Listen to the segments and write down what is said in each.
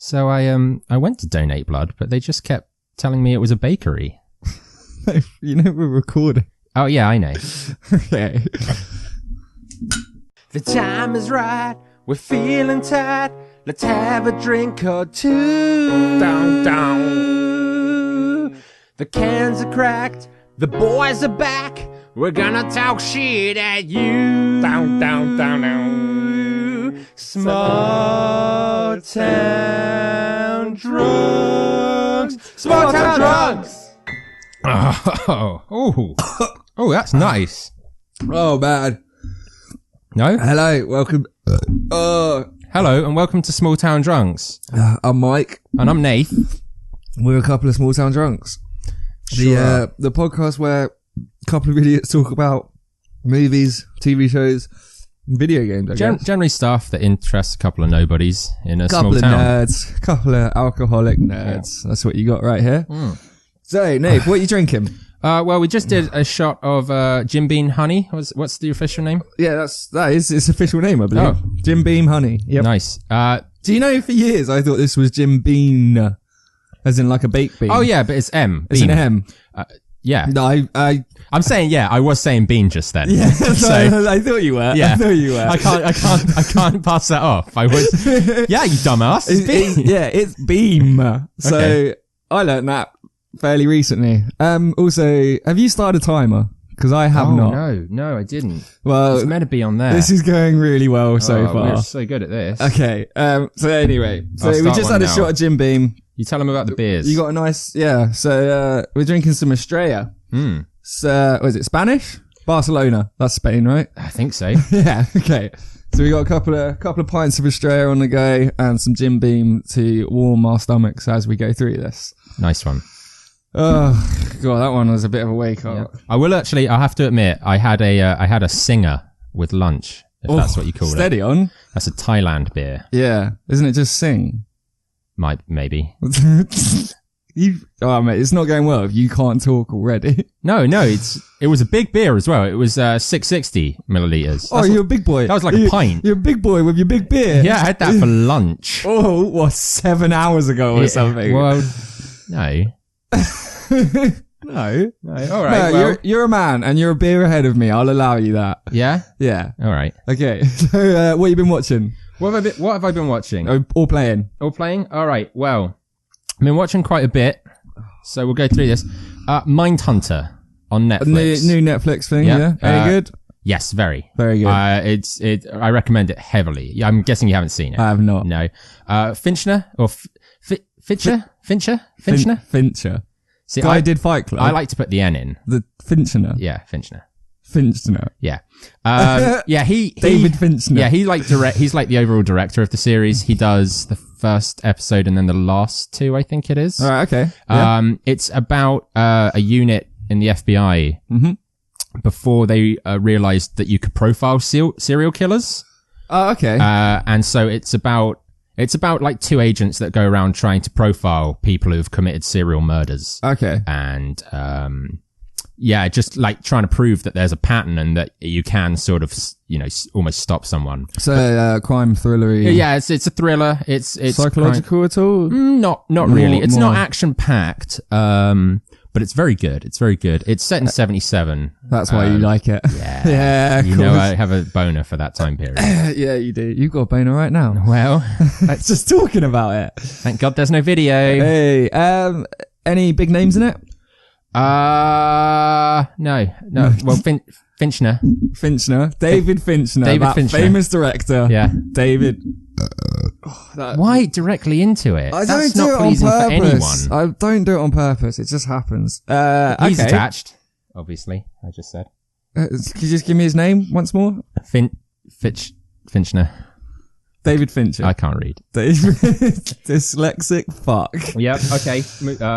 So I went to donate blood, but they just kept telling me it was a bakery. You know we're recording. Oh, yeah, I know. Okay. The time is right, we're feeling tight. Let's have a drink or two. Down, down. The cans are cracked, the boys are back. We're gonna talk shit at you. Down, down, down, down. Small town drunks. Small town drunks. Oh, that's nice. Oh, man. No? Hello, welcome. Hello, and welcome to Small Town Drunks. I'm Mike. And I'm Nath. We're a couple of small town drunks. Sure. The podcast where a couple of idiots talk about movies, TV shows, and video games, I guess. Generally stuff that interests a couple of nobodies in a Couple small of town. nerds, couple of alcoholic nerds. That's what you got right here. So, Nath, what are you drinking? Well, we just did a shot of Jim Beam Honey. What's the official name? Yeah, that is its official name, I believe. Oh. Jim Beam Honey. Yep. Nice. Do you know for years I thought this was Jim Beam, as in like a baked bean? Oh, yeah, but it's M. It's Beam. an M. Yeah. No, I'm saying, yeah, I was saying bean just then. yeah, So, I thought you were. yeah. I thought you were. I can't pass that off. I would. Yeah, you dumbass. It's bean. It's Beam. So, Okay. I learned that fairly recently. Also, have you started a timer? Because I have not. No, I didn't. Well, It's meant to be on there. this is going really well so Oh, far. We're so good at this. Okay. So anyway, I'll we start just one had a now. shot of Jim Beam. You tell them about the beers. You got a nice, yeah. So we're drinking some Estrella. So was it Spanish? Barcelona. That's Spain, right? I think so. Yeah. Okay. So we got a couple of pints of Estrella on the go and some Jim Beam to warm our stomachs as we go through this. Nice one. Oh god, that one was a bit of a wake up. I have to admit, I had a singer with lunch, if that's what you call it. Steady on. That's a Thailand beer. Yeah. Isn't it just sing? Maybe. Oh mate, it's not going well if you can't talk already. No, it was a big beer as well. It was 660 milliliters. Oh, you're a big boy. That was like a pint. You're a big boy with your big beer. Yeah, I had that for lunch. Oh, what, 7 hours ago or something? Well, no. No. All right. No, well, you're a man and you're a beer ahead of me. I'll allow you that. yeah. Yeah. All right. Okay. So, what have you been watching? What have I been watching? Or playing? All playing? All right. Well, I've been watching quite a bit, so we'll go through this. Mindhunter on Netflix. New Netflix thing, Yeah. yeah? Any good? Yes, very. Very good. I recommend it heavily. Yeah, I'm guessing you haven't seen it. I have not. No. Fincher or Fincher? Fincher. See, Guy did Fight Club. I like to put the N in. The Fincher. Yeah, Fincher. Fincher. Yeah. Yeah, David Fincher. Yeah, he's like the overall director of the series. He does the first episode and then the last two, I think it is. All right, okay. Yeah. It's about a unit in the FBI before they realized that you could profile serial killers. Oh, okay. And so it's about like two agents that go around trying to profile people who've committed serial murders. Okay. And yeah, just like trying to prove that there's a pattern and that you can sort of, almost stop someone. So, crime thrillery. Yeah, it's a thriller. It's psychological at all? Not really. It's more. not action packed. But it's very good. It's very good. It's set in 77. That's why you like it. Yeah. Yeah, You know I have a boner for that time period. Yeah, you do. You've got a boner right now. Well, That's just talking about it. thank God there's no video. Hey, any big names in it? No. Well, Fincher. Fincher. David Fincher. David that Fincher. famous director. Yeah. David. Why directly into it? I That's don't do not it on pleasing for purpose. anyone. I don't do it on purpose. It just happens. He's okay. attached, obviously. I just said. Could you just give me his name once more? Fincher. David Fincher. I can't read. David. Dyslexic fuck. Yep. Okay.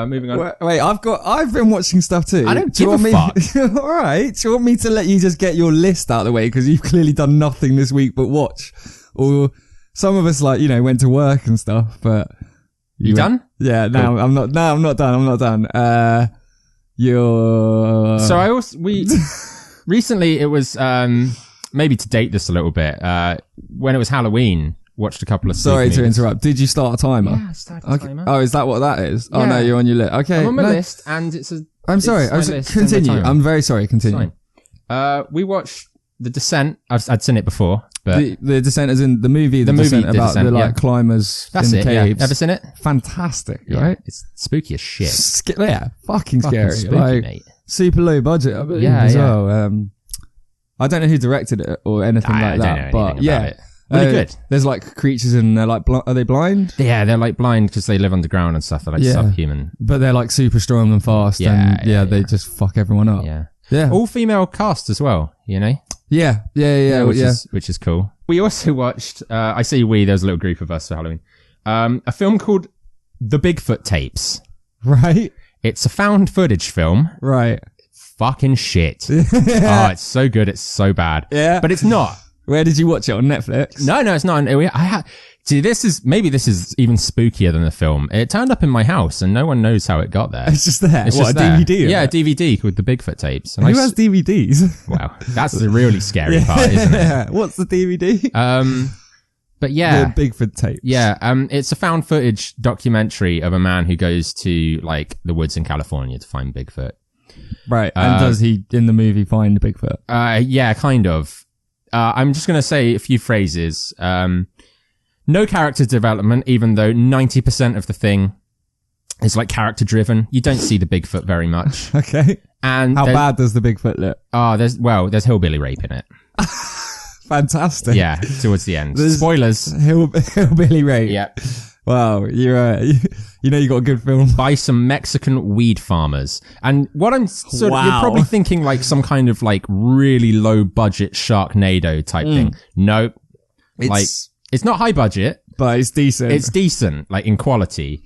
Moving on. Wait, I've been watching stuff too. I don't Do you give a want me, alright. Do you want me to let you just get your list out of the way? Because you've clearly done nothing this week but watch. Or some of us went to work and stuff, but. You done? Yeah, no, I'm not done. So recently it was, maybe to date this a little bit, when it was Halloween, watched a couple of. Sorry to movies. interrupt. Did you start a timer? Yeah, I started a timer. Oh, is that what that is? Oh Yeah. no, you're on your list. Okay, I'm on my no. list, and it's a. I'm sorry. it's my list and Continue. the timer. I'm very sorry. Continue. It's fine. We watched The Descent. I'd seen it before, but The Descent is in the movie. The movie, Descent, The about Descent, the like yeah. climbers that's in it. the Yeah. caves. Ever seen it? Fantastic, Yeah, right? it's spooky as shit. Yeah, fucking scary. spooky, like, mate. super low budget, I believe, Yeah, as yeah. well. I don't know who directed it or anything I like don't that, know but anything yeah, about it. Really good. There's like creatures and they're like, are they blind? Yeah, they're like blind because they live underground and stuff. They're like Yeah. subhuman. But they're like super strong and fast, Yeah, and yeah, they yeah. just fuck everyone up. Yeah. Yeah, All female cast as well, you know? yeah, Which is cool. We also watched, I say we, there was a little group of us for Halloween, a film called The Bigfoot Tapes. Right, It's a found footage film. right. Fucking shit. Oh, it's so good. It's so bad. Yeah. But it's not. Where did you watch it, on Netflix? No, it's not. See, this is even spookier than the film. It turned up in my house and no one knows how it got there. It's just there. It's What, just a there. DVD? Yeah, a DVD called The Bigfoot Tapes. And Who has DVDs? Wow, that's the really scary part, isn't it? Yeah. What's the DVD? But yeah. The Bigfoot tape. Yeah, it's a found footage documentary of a man who goes to like the woods in California to find Bigfoot. Right. And does he in the movie find Bigfoot? Yeah, kind of. I'm just going to say a few phrases. No character development, even though 90% of the thing is like character driven. You don't see the Bigfoot very much. Okay. And How bad does the Bigfoot look? There's hillbilly rape in it. Fantastic. Yeah, towards the end. There's- Spoilers. Hillbilly rape. Yeah. Wow. You're, you know, you got a good film. By some Mexican weed farmers. And what I'm sort of, Wow. you're probably thinking like some kind of like really low budget Sharknado type thing. No, it's not high budget. But it's decent. It's decent, like in quality.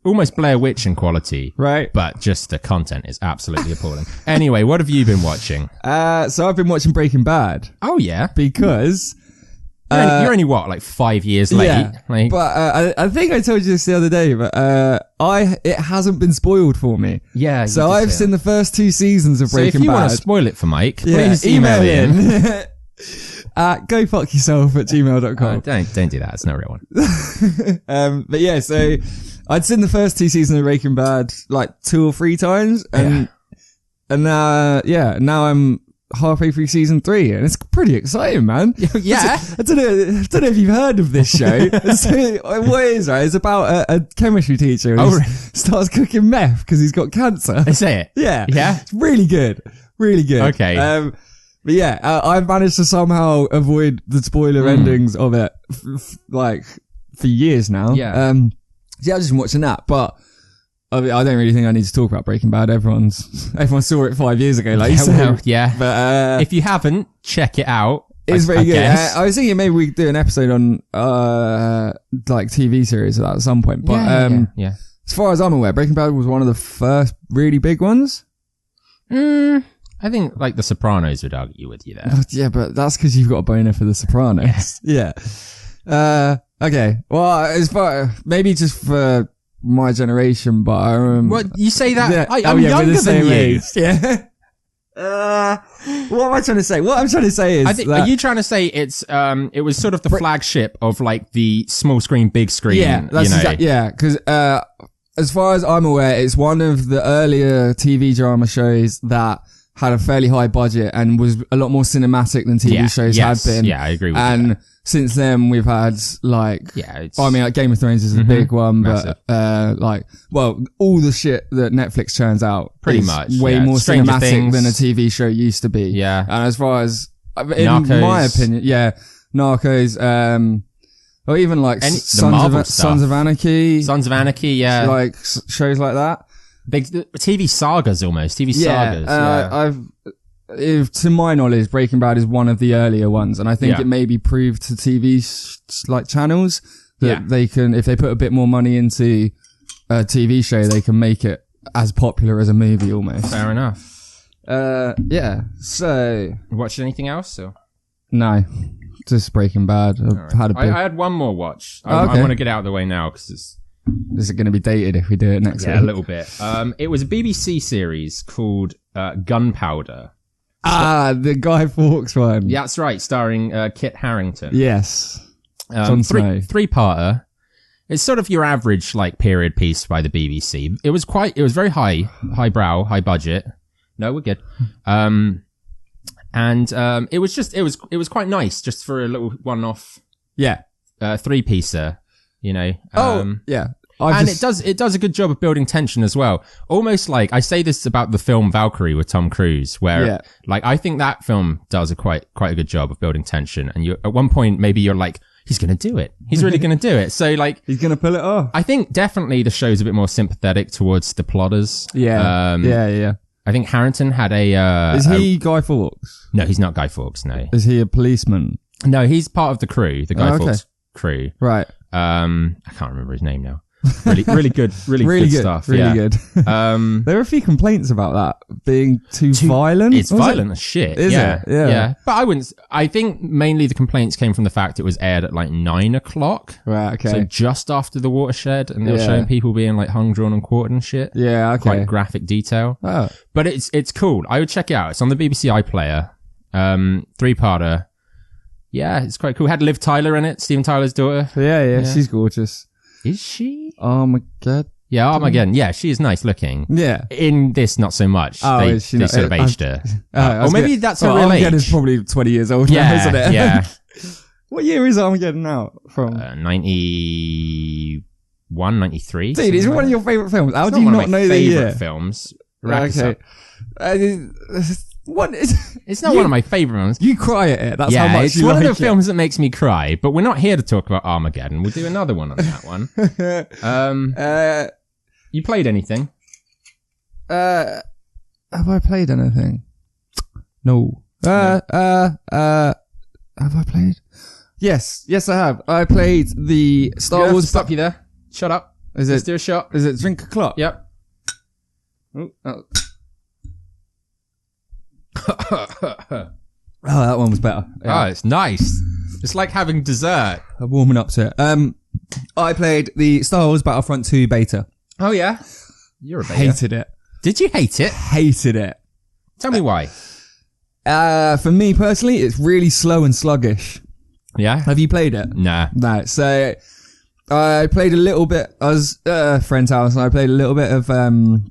Almost Blair Witch in quality. right. But just the content is absolutely appalling. Anyway, what have you been watching? So I've been watching Breaking Bad Oh yeah. because, You're only what, like 5 years late? yeah, Like, but I think I told you this the other day, but it hasn't been spoiled for me. yeah. you So did I've say seen that. the first 2 seasons of So if Breaking you Bad. want to spoil it for Mike, Yeah, please email in. at gofuckyourself@gmail.com. Don't do that. It's not a real one. But yeah, so I'd seen the first 2 seasons of Breaking Bad like 2 or 3 times, and now I'm halfway through season 3, and it's pretty exciting, man. Yeah. I don't know if you've heard of this show. So, what it is, right? It's about a chemistry teacher who starts cooking meth because he's got cancer. Say it. Yeah, Yeah? it's really good, really good. Okay. But yeah, I've managed to somehow avoid the spoiler endings of it, like for years now. Yeah. Yeah, I've just been watching that, but I don't really think I need to talk about Breaking Bad. Everyone saw it 5 years ago, like you said. Well, yeah. But If you haven't, check it out. it's very I good. guess. I was thinking maybe we could do an episode on like TV series of that at some point. But yeah. as far as I'm aware, Breaking Bad was one of the first really big ones. I think like The Sopranos would argue with you there. Yeah, but that's because you've got a boner for The Sopranos. Yeah. Okay. Well, as far maybe just for my generation, but I remember. What you say that? Yeah. I'm we're younger the same than you. age. Yeah. What am I trying to say? What I'm trying to say is, I think. that, Are you trying to say it was sort of the flagship of like the small screen, big screen? yeah, that's you know? yeah, because as far as I'm aware, it's one of the earlier TV drama shows that had a fairly high budget and was a lot more cinematic than TV shows had been. Yeah, I agree with you. And since then, we've had like, It's, I mean, like Game of Thrones is a big one, Massive. but like, well, all the shit that Netflix churns out, Pretty is much, way yeah. more Stranger cinematic Things. than a TV show used to be. Yeah. And as far as, in Narcos. my opinion, yeah, Narcos, or even like the Marvel stuff. Sons of Anarchy, Sons of Anarchy, yeah. like shows like that. Big TV sagas almost. TV sagas. Yeah. To my knowledge, Breaking Bad is one of the earlier ones, and I think Yeah. it may be proved to TV like channels that Yeah. they can, if they put a bit more money into a TV show, they can make it as popular as a movie almost. Fair enough. Yeah. So Watched anything else? Or? no, just Breaking Bad. I've had a bit. I had one more watch. I okay. want to get out of the way now because it's Is it going to be dated if we do it next week? a little bit. It was a BBC series called Gunpowder. The Guy Fawkes one. Yeah, that's right, starring Kit Harington. Yes. Jon Snow. Three-parter. It's sort of your average like period piece by the BBC. It was very highbrow, high budget. No, we're good. It was quite nice just for a little one-off. Yeah. Three-piecer, you know. Yeah. It does a good job of building tension as well. Almost like I say this about the film Valkyrie with Tom Cruise, where like I think that film does a quite a good job of building tension. And you at one point maybe you're like, he's going to do it. He's really going to do it. So like he's going to pull it off. I think definitely the show's a bit more sympathetic towards the plotters. Yeah. Yeah. I think Harrington had a. Is he Guy Fawkes? No, he's not Guy Fawkes. No. Is he a policeman? No, he's part of the crew, the Guy Fawkes crew. Right. I can't remember his name now. Really good stuff. Really good. There are a few complaints about that being too violent. It's violent as shit. Is it? Yeah. But I think mainly the complaints came from the fact it was aired at like 9 o'clock. Right, okay. So just after the watershed, and they were showing people being like hung, drawn and quartered and shit. Yeah, okay. Quite graphic detail. Oh. But it's cool. I would check it out. It's on the BBC iPlayer. Three-parter. Yeah, it's quite cool. Had Liv Tyler in it, Steven Tyler's daughter. Yeah. She's gorgeous. Is she? Oh my god. Yeah, Armageddon. Yeah, she is nice looking. Yeah. In this, not so much. Oh, they is she not? sort of aged her. Or maybe that's her real Armageddon's age. probably 20 years old now, isn't it? Yeah. What year is Armageddon now from? 91, 93. Dude, it's one of your favourite films. How It's do you one not of my know the favourite year? films. Rack us Okay. up. What is... It's not one of my favourite ones. You cry at it. That's Yeah, how much it's you one like of the films that makes me cry, but we're not here to talk about Armageddon. We'll do another one on that one. You played anything? Have I played anything? No. Have I played? Yes, I have. I played the Star Wars. Stop you there. Shut up. Let's do a shot. Is it Drink a Clock? Yep. Oh, that one was better. Oh, it's nice. It's like having dessert. I'm warming up to it. I played the Star Wars Battlefront 2 beta. Oh, yeah? You're a beta. Hated it. Did you hate it? Hated it. Tell me why. For me personally, it's really slow and sluggish. Yeah? Have you played it? Nah. No. So I played a little bit. I was at a friend's house and I played a little bit of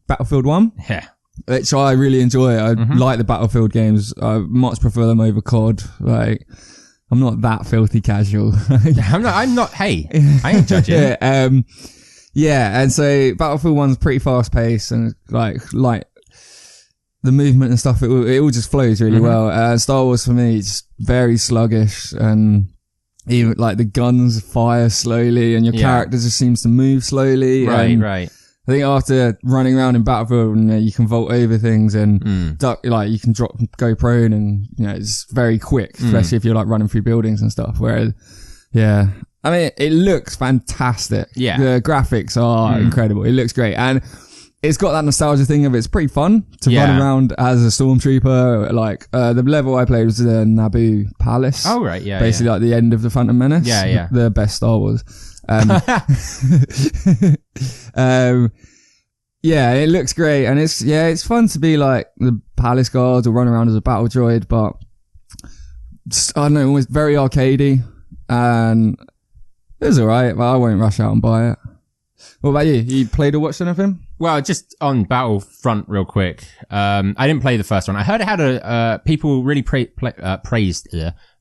Battlefield 1. Yeah. Which I really enjoy. I like the Battlefield games. I much prefer them over COD. Like, I'm not that filthy casual. I'm not, hey, I ain't judging. Yeah, and so Battlefield 1's pretty fast paced and like the movement and stuff, it all just flows really well. Star Wars for me is very sluggish, and even like the guns fire slowly and your character just seems to move slowly. Right. I think after running around in Battlefield, you can vault over things and duck, like you can go prone, and it's very quick, especially if you're like running through buildings and stuff. Whereas, I mean, it looks fantastic. Yeah. The graphics are incredible. It looks great. And it's got that nostalgia thing of it's pretty fun to run around as a stormtrooper. Like, the level I played was the Naboo Palace. Oh, right. Yeah. Basically like the end of the Phantom Menace. Yeah. The best Star Wars. Yeah, it looks great. And it's fun to be like the palace guards or run around as a battle droid, but I don't know, almost very arcadey. And it was alright, but I won't rush out and buy it. What about you? You played or watched anything? Well, just on Battlefront real quick. I didn't play the first one. I heard it had people really praised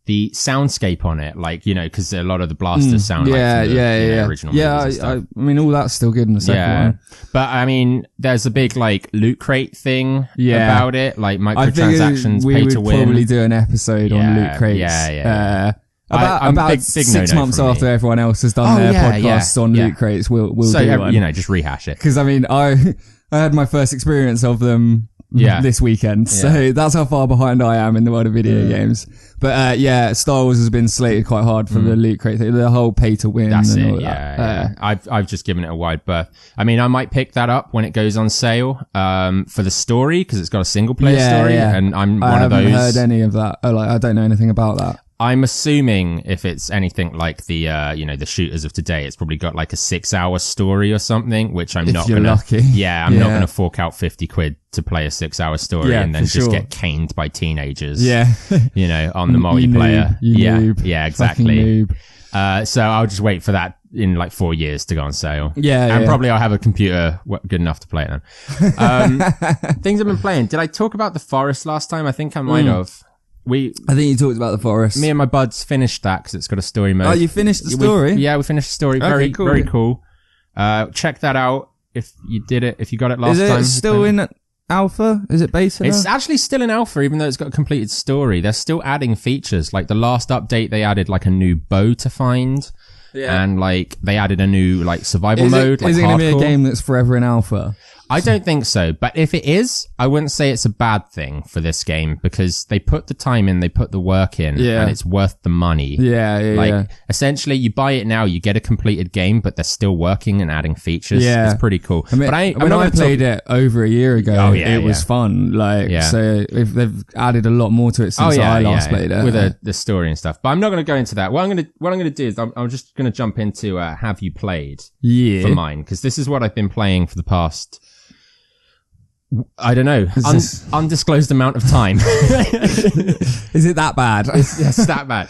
the soundscape on it. Like, cause a lot of the blasters sound like the original movies and stuff. I mean, all that's still good in the second one. But I mean, there's a big like loot crate thing about it, like microtransactions, pay to win. We would probably do an episode on loot crates. Yeah. About big 6 months after everyone else has done their podcasts on loot crates, we'll do one. Just rehash it. Because I mean, I had my first experience of them this weekend, so that's how far behind I am in the world of video games. But Star Wars has been slated quite hard for the loot crate thing, the whole pay to win. That's and it. All that. I've just given it a wide berth. I mean, I might pick that up when it goes on sale for the story, because it's got a single player story, and I'm one of those. I haven't heard any of that. I don't know anything about that. I'm assuming if it's anything like the, the shooters of today, it's probably got like a 6-hour story or something, which I'm not gonna, lucky. Yeah, I'm not gonna fork out 50 quid to play a 6-hour story and then just get caned by teenagers. Yeah. On the multiplayer. You noob. Yeah, exactly. Noob. So I'll just wait for that in like 4 years to go on sale. Yeah, and probably I'll have a computer good enough to play it then. Things I've been playing. Did I talk about The Forest last time? I think I might have. I think you talked about The Forest. Me and my buds finished that because it's got a story mode. Oh, you finished the story? We finished the story. Okay, Very, cool. very cool. Check that out if you got it last time. Is it still in alpha? Is it beta? It's actually still in alpha, even though it's got a completed story. They're still adding features. Like the last update, they added like a new bow to find. Yeah. And like they added a new like survival mode. Is it going to be a game that's forever in alpha? I don't think so. But if it is, I wouldn't say it's a bad thing for this game because they put the time in, they put the work in, and it's worth the money. Yeah. Essentially, you buy it now, you get a completed game, but they're still working and adding features. Yeah. It's pretty cool. I mean, when I played it over a year ago, it was fun. So if they've added a lot more to it since I last played it. With the story and stuff. But I'm not going to go into that. What I'm going to do is I'm just going to jump into have you played for mine, because this is what I've been playing for the past... I don't know. Undisclosed amount of time. Is it that bad? It's that bad.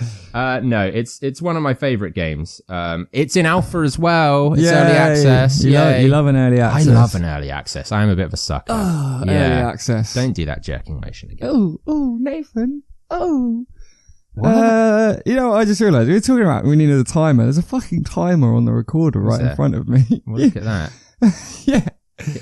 No, it's one of my favorite games. It's in alpha as well. It's early access. You love an early access. I love an early access. I am a bit of a sucker. Early access. Don't do that jerking motion again. Oh, Nathan. Oh. I just realised we were talking about we needed a timer. There's a fucking timer on the recorder right in front of me. Well, look at that. Yeah.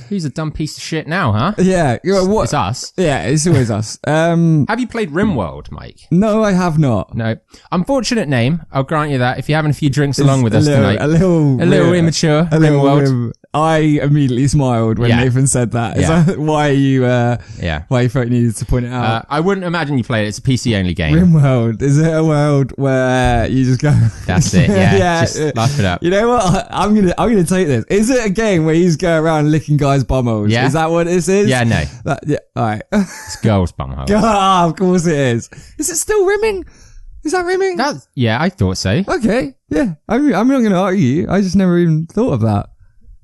Who's a dumb piece of shit now, huh? Yeah. It's us. Yeah, it's always us. Have you played RimWorld, Mike? No, I have not. No. Unfortunate name. I'll grant you that. If you're having a few drinks along with us tonight. A little immature. RimWorld. I immediately smiled when Nathan said that. Is that why you felt you needed to point it out? I wouldn't imagine you played it. It's a PC only game. RimWorld. Is it a world where you just go... That's it, yeah. Just laugh it up. You know what? I'm gonna take this. Is it a game where you just go around licking guys' bumholes? Yeah. Is that what this is? Yeah, no. Alright. It's girls' bumhole. Of course it is. Is it still rimming? Is that rimming? I thought so. Okay, yeah. I'm not gonna argue. I just never even thought of that.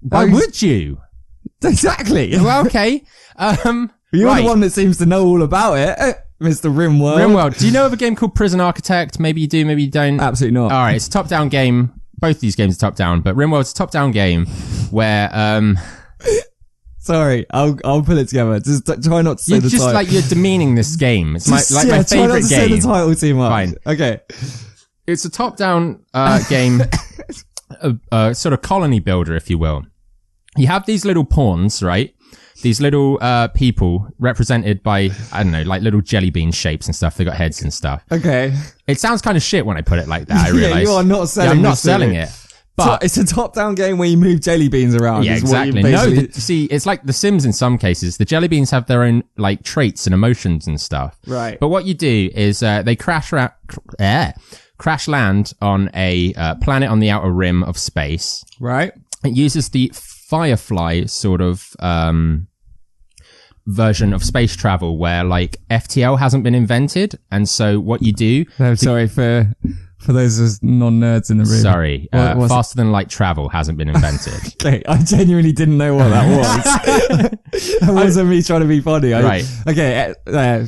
Why would you? Exactly. Well, okay. You're the one that seems to know all about it, Mr. RimWorld. RimWorld. Do you know of a game called Prison Architect? Maybe you do, maybe you don't. Absolutely not. All right, it's a top-down game. Both these games are top-down, but RimWorld's a top-down game where... Sorry, I'll put it together. Just try not to say the title. You're demeaning this game. It's my favorite game. Try not to say the title too much. Fine. Okay. It's a top-down game, sort of colony builder, if you will. You have these little pawns, right? These little people represented by, I don't know, like little jelly bean shapes and stuff. They got heads and stuff. Okay. It sounds kind of shit when I put it like that, I realise. Yeah, you are not selling I'm not selling it. But it's a top-down game where you move jelly beans around. Yeah, exactly. See, it's like The Sims in some cases. The jelly beans have their own like traits and emotions and stuff. Right. But what you do is they crash land on a planet on the outer rim of space. Right. It uses the Firefly sort of version of space travel where like FTL hasn't been invented, and so what you do... Sorry for those as non-nerds in the room. Sorry. Faster than light travel hasn't been invented. Okay, I genuinely didn't know what that was. That wasn't me trying to be funny. Right. Okay,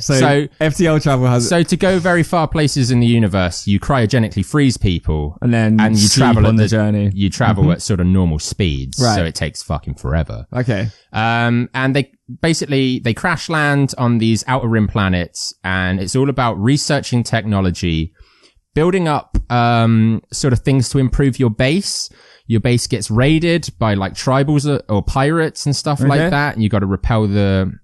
so FTL travel has... So to go very far places in the universe, you cryogenically freeze people. And you travel on the journey. You travel at sort of normal speeds. Right. So it takes fucking forever. Okay. And they crash land on these outer rim planets, and it's all about researching technology, building up sort of things to improve your base. Your base gets raided by like tribals or pirates and stuff like that, and you got to repel them.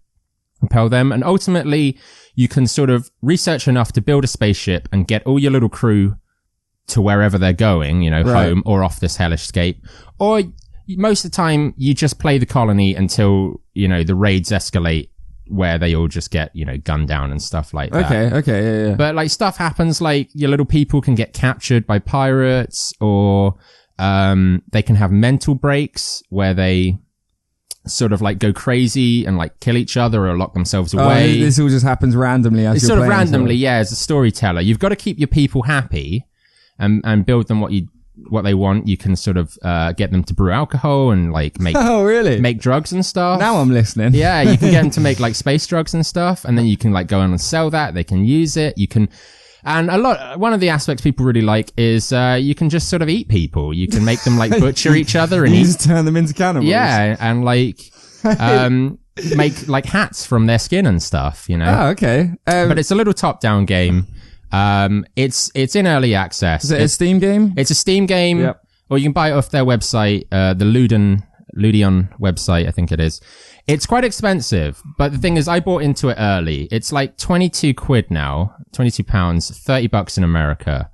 And ultimately, you can sort of research enough to build a spaceship and get all your little crew to wherever they're going, home or off this hellscape. Or most of the time, you just play the colony until the raids escalate, where they all just get, gunned down and stuff like that. Okay, yeah. But like stuff happens, like your little people can get captured by pirates, or they can have mental breaks where they sort of like go crazy and like kill each other or lock themselves away. This all just happens randomly as it's you're sort of playing, randomly, yeah, as a storyteller. You've got to keep your people happy and build them what they want. You can sort of get them to brew alcohol and like make make drugs and stuff. Now I'm listening. Yeah, you can get them to make like space drugs and stuff, and then you can like go on and sell that. They can use it. You can And one of the aspects people really like is you can just sort of eat people. You can make them like butcher each other and You eat. just turn them into cannibals. Yeah, and like make like hats from their skin and stuff, you know. Oh, okay. But it's a little top-down game. It's in early access. Is it a Steam game? It's a Steam game, Yep. or you can buy it off their website, the Ludion website, I think it is. It's quite expensive, but the thing is, I bought into it early. It's like 22 quid now, 22 pounds, $30 in America,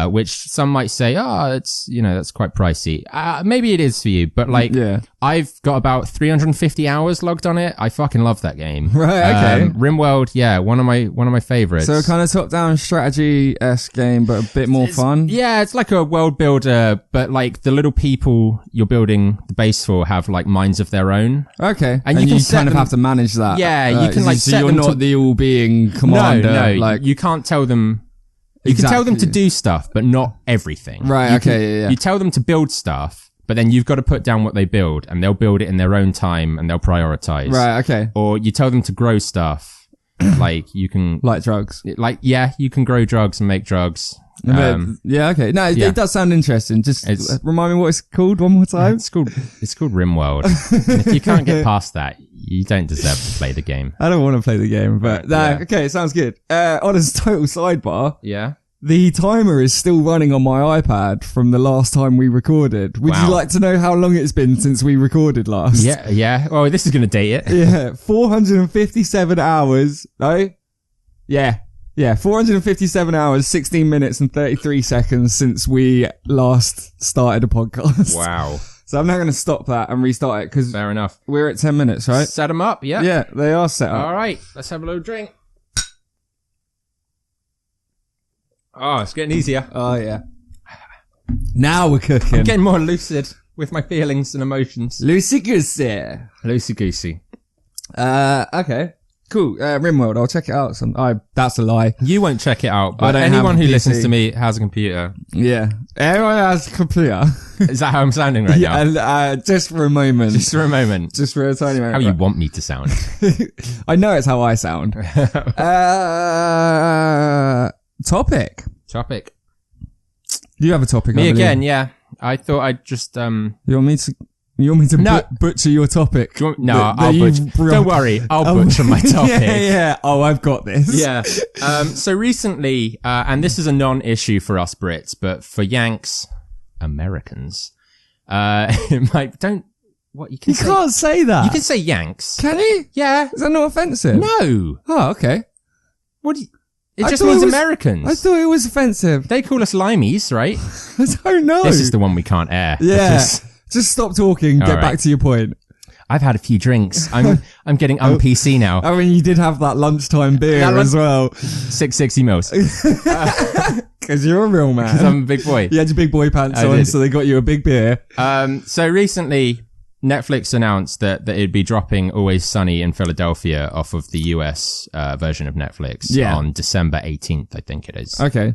which some might say, it's, that's quite pricey. Maybe it is for you, but like, Yeah. I've got about 350 hours logged on it. I fucking love that game. Right, okay. RimWorld, yeah, one of my favorites. So kind of top-down strategy-esque game, but a bit more fun? Yeah, it's like a world builder, but like the little people you're building the base for have like minds of their own. Okay. And you you can kind set of them- have to manage that. Yeah, you can, like, so set you're them not to- the all-being commander. No, like, you can't tell them. You can tell them to Exactly. do stuff, but not everything. Right, You okay, can- yeah. You tell them to build stuff, but then you've got to put down what they build, and they'll build it in their own time, and they'll prioritize. Right, okay. Or you tell them to grow stuff, like you can, Like drugs. you can grow drugs and make drugs. Yeah, okay. No, yeah. it does sound interesting. Just It's- remind me what it's called one more time. It's called RimWorld. And if you can't get past that, you don't deserve to play the game. I don't want to play the game, but Yeah. okay, it sounds good. On a total sidebar, Yeah. the timer is still running on my iPad from the last time we recorded. Would you Wow. like to know how long it's been since we recorded last? Yeah. Oh, this is gonna date it. Yeah, 457 hours. No? Yeah. Yeah, 457 hours, 16 minutes and 33 seconds since we last started a podcast. Wow. So I'm now going to stop that and restart it because Fair enough. we're at 10 minutes, right? Set them up. Yeah. Yeah, they are set up. All right. Let's have a little drink. Oh, it's getting easier. Oh, yeah. Now we're cooking. I'm getting more lucid with my feelings and emotions. Lucy Goosey. Loosey goosey. Okay. Cool. RimWorld, I'll check it out. That's a lie. You won't check it out, I but don't have anyone a who PC. listens to me has a computer. Yeah. Everyone has a computer. Is that how I'm sounding right now? Yeah, and just for a moment. Just for a moment. Just for a tiny moment. How you want me to sound. I know it's how I sound. Topic. Topic. You have a topic. Me I believe. again, yeah. I thought I'd just, You want me to No. butcher your topic? No, that I'll you butcher. brought- Don't worry, I'll butcher my topic. Yeah. Oh, I've got this. Yeah. So recently, and this is a non-issue for us Brits, but for Yanks, Americans, Mike, what you can You say, can't say that. you can say Yanks. Can he? Yeah. Is that not offensive? No. Oh, okay. What do you, it I just thought means it was- Americans. I thought it was offensive. They call us limeys, right? I don't know. This is the one we can't air. Yeah. because Just stop talking. Get All right. back to your point. I've had a few drinks. I'm getting un-PC now. I mean, you did have that lunchtime beer That as well. 660 mils. Because you're a real man. I'm a big boy. You had your big boy pants I on, did. so they got you a big beer. So recently, Netflix announced that it'd be dropping Always Sunny in Philadelphia off of the US version of Netflix on December 18th, I think it is. Okay.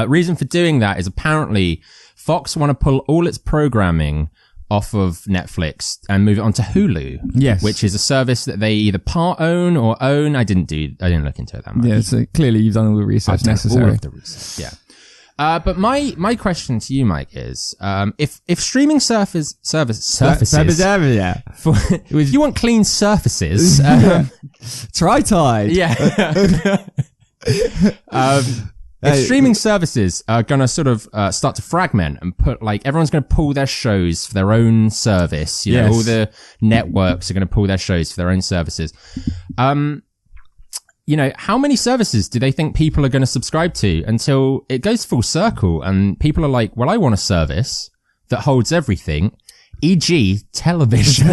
Reason for doing that is apparently Fox want to pull all its programming off of Netflix and move it onto Hulu. Yes. Which is a service that they either part own or own. I didn't look into it that much. Yeah, so clearly you've done all the research I've done necessary. all of the research. Yeah. But my question to you, Mike, is if streaming services Yeah. for, if you want clean surfaces, Try Tide. yeah. If streaming services are gonna sort of start to fragment and put like everyone's gonna pull their shows for their own service, you know, Yes. all the networks are gonna pull their shows for their own services. You know, how many services do they think people are gonna subscribe to until it goes full circle and people are like, well, I want a service that holds everything, e.g. television.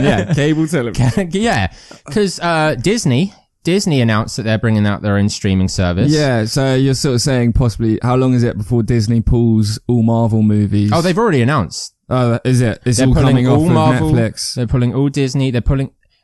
yeah. Cable television. Yeah. Cause, Disney announced that they're bringing out their own streaming service. Yeah, so you're sort of saying possibly, how long is it before Disney pulls all Marvel movies? Oh, they've already announced. Oh, is it? It's They're all pulling coming off all of Marvel. Netflix. They're pulling all Disney.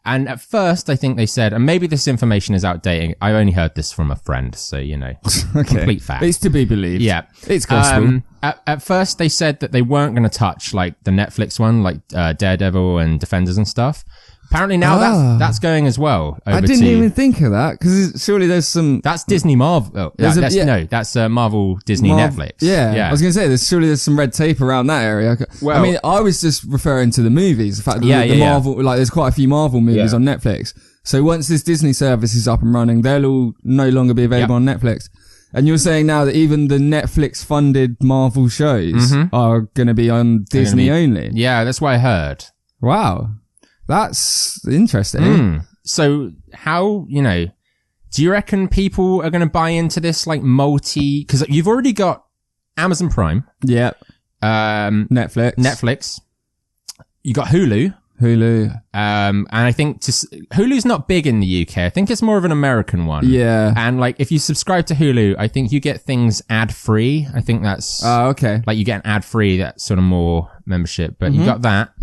And at first, I think they said, and maybe this information is outdated. I only heard this from a friend, so, you know, complete fact. It's to be believed. Yeah. It's gospel. At first, they said that they weren't going to touch, like, the Netflix one, like, Daredevil and Defenders and stuff. Apparently now that's going as well. Over I didn't even think of that because surely there's some. That's Disney Marvel. Oh, that's Marvel Disney Netflix. Yeah. I was going to say there's some red tape around that area. Well, I mean, I was just referring to the movies. The fact that the Marvel, like, there's quite a few Marvel movies on Netflix. So once this Disney service is up and running, they'll all no longer be available on Netflix. And you're saying now that even the Netflix-funded Marvel shows are going to be on Disney only. Yeah, that's what I heard. Wow. That's interesting. So how, do you reckon people are going to buy into this like because you've already got Amazon Prime. Yeah. Netflix. You got Hulu. And I think Hulu's not big in the UK. I think it's more of an American one. Yeah. And like, if you subscribe to Hulu, I think you get things ad-free. I think that's... Oh, okay. Like, you get an ad-free, that sort of more membership. But you got that.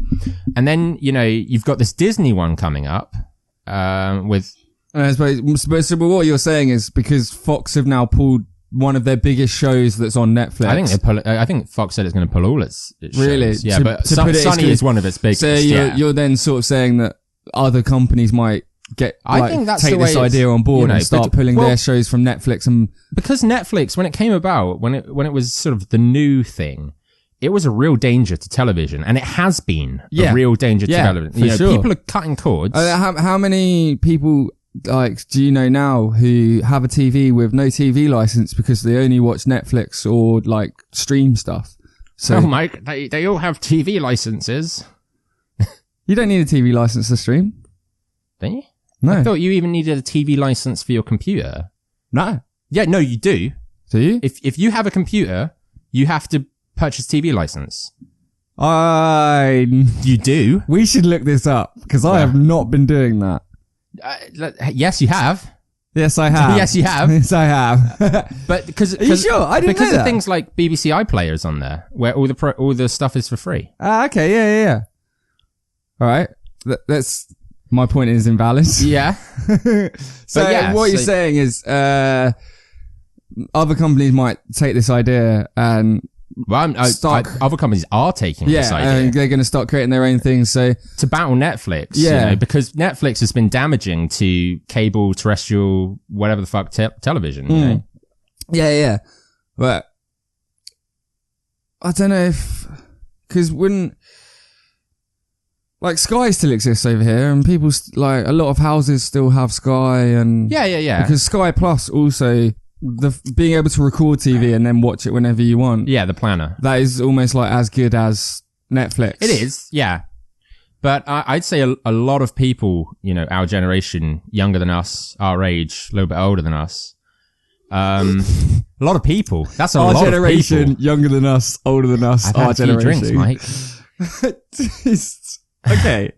And then, you've got this Disney one coming up, with... I suppose, so what you're saying is because Fox have now pulled one of their biggest shows that's on Netflix. I think Fox said it's going to pull all its really shows. Yeah, but Sunny is one of its biggest. So you're then sort of saying that other companies might take this idea on board and start pulling their shows from Netflix, and because Netflix, when it came about, when it was sort of the new thing, it was a real danger to television, and it has been a real danger to television. Sure. People are cutting cords. How many people do you know now who have a TV with no TV license because they only watch Netflix or like stream stuff? So, Mike, they all have TV licenses. You don't need a TV license to stream. Don't you? No. I thought you even needed a TV license for your computer. No. Yeah, no, you do. Do you? If you have a computer, you have to purchase TV license. You do? We should look this up because I have not been doing that. Yes, you have. Yes, I have. Yes, you have. Yes, I have. But because are you sure? I didn't know that. Because of things like BBC iPlayers on there, where all the stuff is for free. Okay, yeah. All right, that's my point is invalid. Yeah. So what you're saying is, other companies might take this idea and. Well, other companies are taking this idea. And they're going to start creating their own things. So to battle Netflix, because Netflix has been damaging to cable, terrestrial, whatever the fuck television. Yeah. But I don't know because when like Sky still exists over here, and people like a lot of houses still have Sky, and yeah. Because Sky Plus also. Being able to record TV and then watch it whenever you want. Yeah, the planner. That is almost like as good as Netflix. It is, yeah. But I'd say a lot of people, our generation, younger than us, our age, a little bit older than us, a lot of people. That's a lot of people. Our generation, younger than us, older than us, our generation. Drinks, Mike. Okay,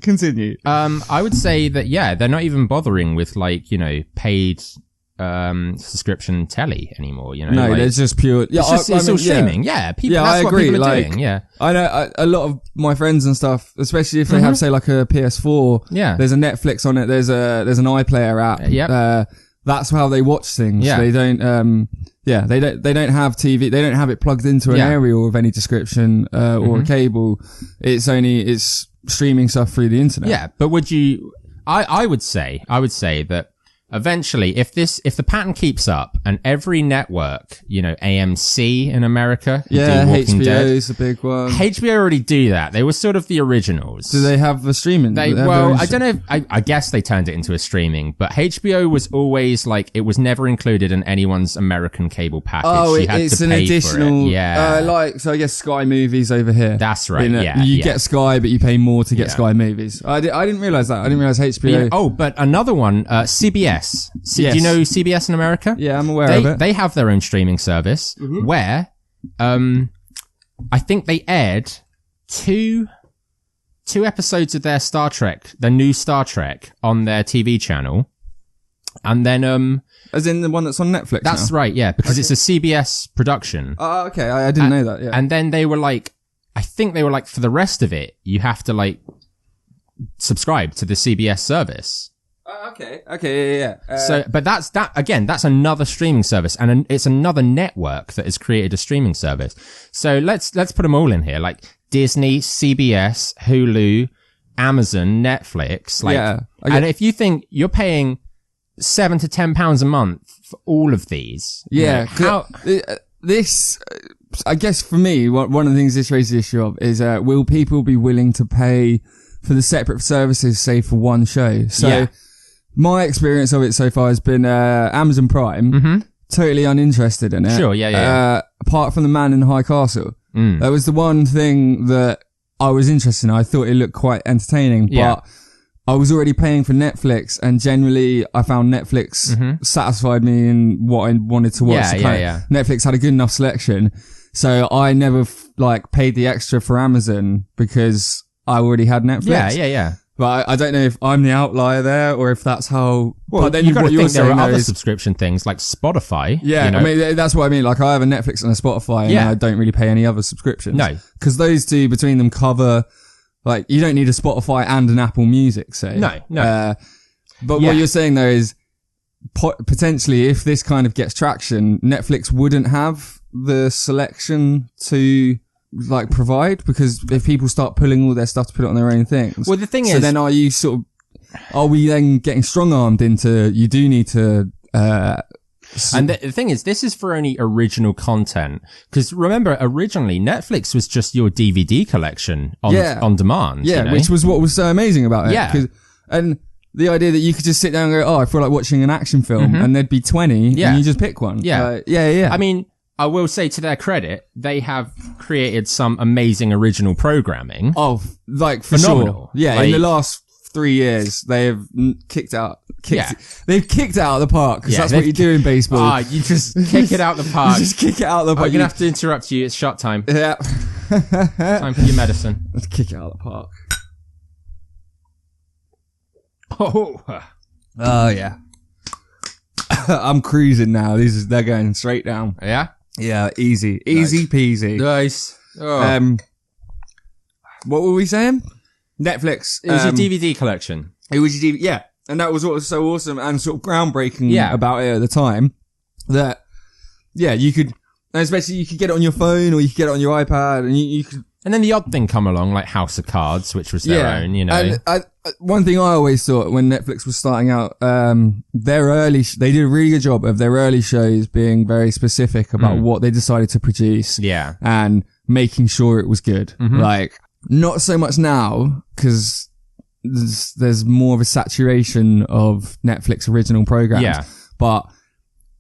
continue. I would say that, they're not even bothering with paid subscription telly anymore, No, there's just pure. Yeah, it's all streaming. Yeah, people. Yeah, that's I agree. What people are doing. Yeah, I know a lot of my friends and stuff, especially if they have, say, like a PS4. Yeah, there's a Netflix on it. There's an iPlayer app. Yeah, that's how they watch things. Yeah, they don't. They don't have TV. They don't have it plugged into an aerial of any description or a cable. It's streaming stuff through the internet. Yeah, but would you? I would say that. Eventually, if the pattern keeps up and every network, AMC in America, HBO is a big one. HBO already do that. They were sort of the originals. Do they have the streaming? I don't know. I guess they turned it into a streaming, but HBO was always like, it was never included in anyone's American cable package. Oh, it's an additional. So I guess Sky Movies over here. That's right. You get Sky, but you pay more to get Sky Movies. I didn't realize that. I didn't realize HBO. But another one, CBS. Do you know CBS in America? Yeah, I'm aware of it. They have their own streaming service where, I think they aired two episodes of their new Star Trek on their TV channel. And then, as in the one that's on Netflix. That's right. Yeah. Because it's a CBS production. Oh, okay. I didn't know that. Yeah. And then they were like, for the rest of it, you have to subscribe to the CBS service. Okay, yeah. But that's another streaming service, and it's another network that has created a streaming service. So let's put them all in here, like Disney, CBS, Hulu, Amazon, Netflix, like, Yeah. and if you think you're paying £7 to £10 a month for all of these, Yeah. you know, This, I guess for me, one of the things this raises the issue of is, will people be willing to pay for the separate services, say, for one show? So my experience of it so far has been, Amazon Prime, totally uninterested in it. Sure, yeah. Apart from The Man in the High Castle. That was the one thing that I was interested in. I thought it looked quite entertaining, but I was already paying for Netflix, and generally I found Netflix satisfied me in what I wanted to watch. Netflix had a good enough selection, so I never paid the extra for Amazon because I already had Netflix. Yeah. But I don't know if I'm the outlier there or if that's how. Well, but then you've got to think there are other is, subscription things like Spotify. Yeah, you know? I mean that's what I mean. Like I have a Netflix and a Spotify, and I don't really pay any other subscriptions. No, because those two between them cover. Like, you don't need a Spotify and an Apple Music, say. No. But what you're saying though is, potentially, if this kind of gets traction, Netflix wouldn't have the selection to, provide, because if people start pulling all their stuff to put it on their own things. Well, the thing is. So then are we then getting strong-armed into, you do need to, and the thing is, this is for only original content. Because remember, originally, Netflix was just your DVD collection on demand. Yeah, you know? which was what was so amazing about it. Yeah. And the idea that you could just sit down and go, I feel like watching an action film, and there'd be 20, and you just pick one. Yeah. I mean, I will say to their credit, they have created some amazing original programming. Oh, for phenomenal. Sure. Yeah, in the last 3 years, they have they've kicked it out of the park, because that's what you do in baseball. You just kick it out the park. You just kick it out of the park. I'm going to have to interrupt you. It's shot time. Yeah. Time for your medicine. Let's kick it out of the park. Oh, yeah. I'm cruising now. They're going straight down. Yeah? Yeah, easy. Easy peasy. Nice. Oh. What were we saying? Netflix. It was your DVD collection. It was your DVD, yeah. And that was what was so awesome and sort of groundbreaking about it at the time. That, you could, and especially you could get it on your phone or you could get it on your iPad, and you could. And then the odd thing come along, like House of Cards, which was their own, you know. And one thing I always thought when Netflix was starting out, they did a really good job of their early shows being very specific about what they decided to produce. Yeah. And making sure it was good. Not so much now, because there's more of a saturation of Netflix original programs. Yeah. But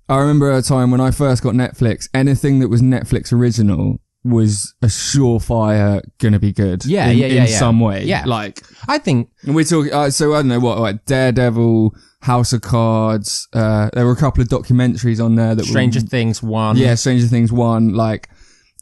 I remember a time when I first got Netflix, anything that was Netflix original was a surefire gonna be good. In some way. Yeah. I think. And we're talking, so I don't know what, Daredevil, House of Cards, there were a couple of documentaries on there that Stranger Things 1. Yeah, Stranger Things 1,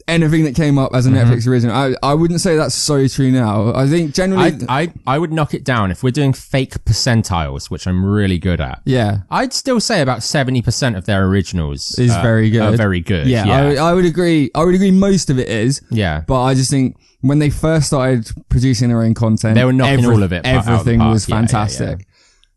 anything that came up as a Netflix original. I wouldn't say that's so true now. I think generally I would knock it down if we're doing fake percentiles, which I'm really good at. Yeah. I'd still say about 70% of their originals is very good. Are very good. Yeah. I would agree. I would agree most of it is. Yeah. But I just think when they first started producing their own content, they were knocking all of it. Everything was fantastic.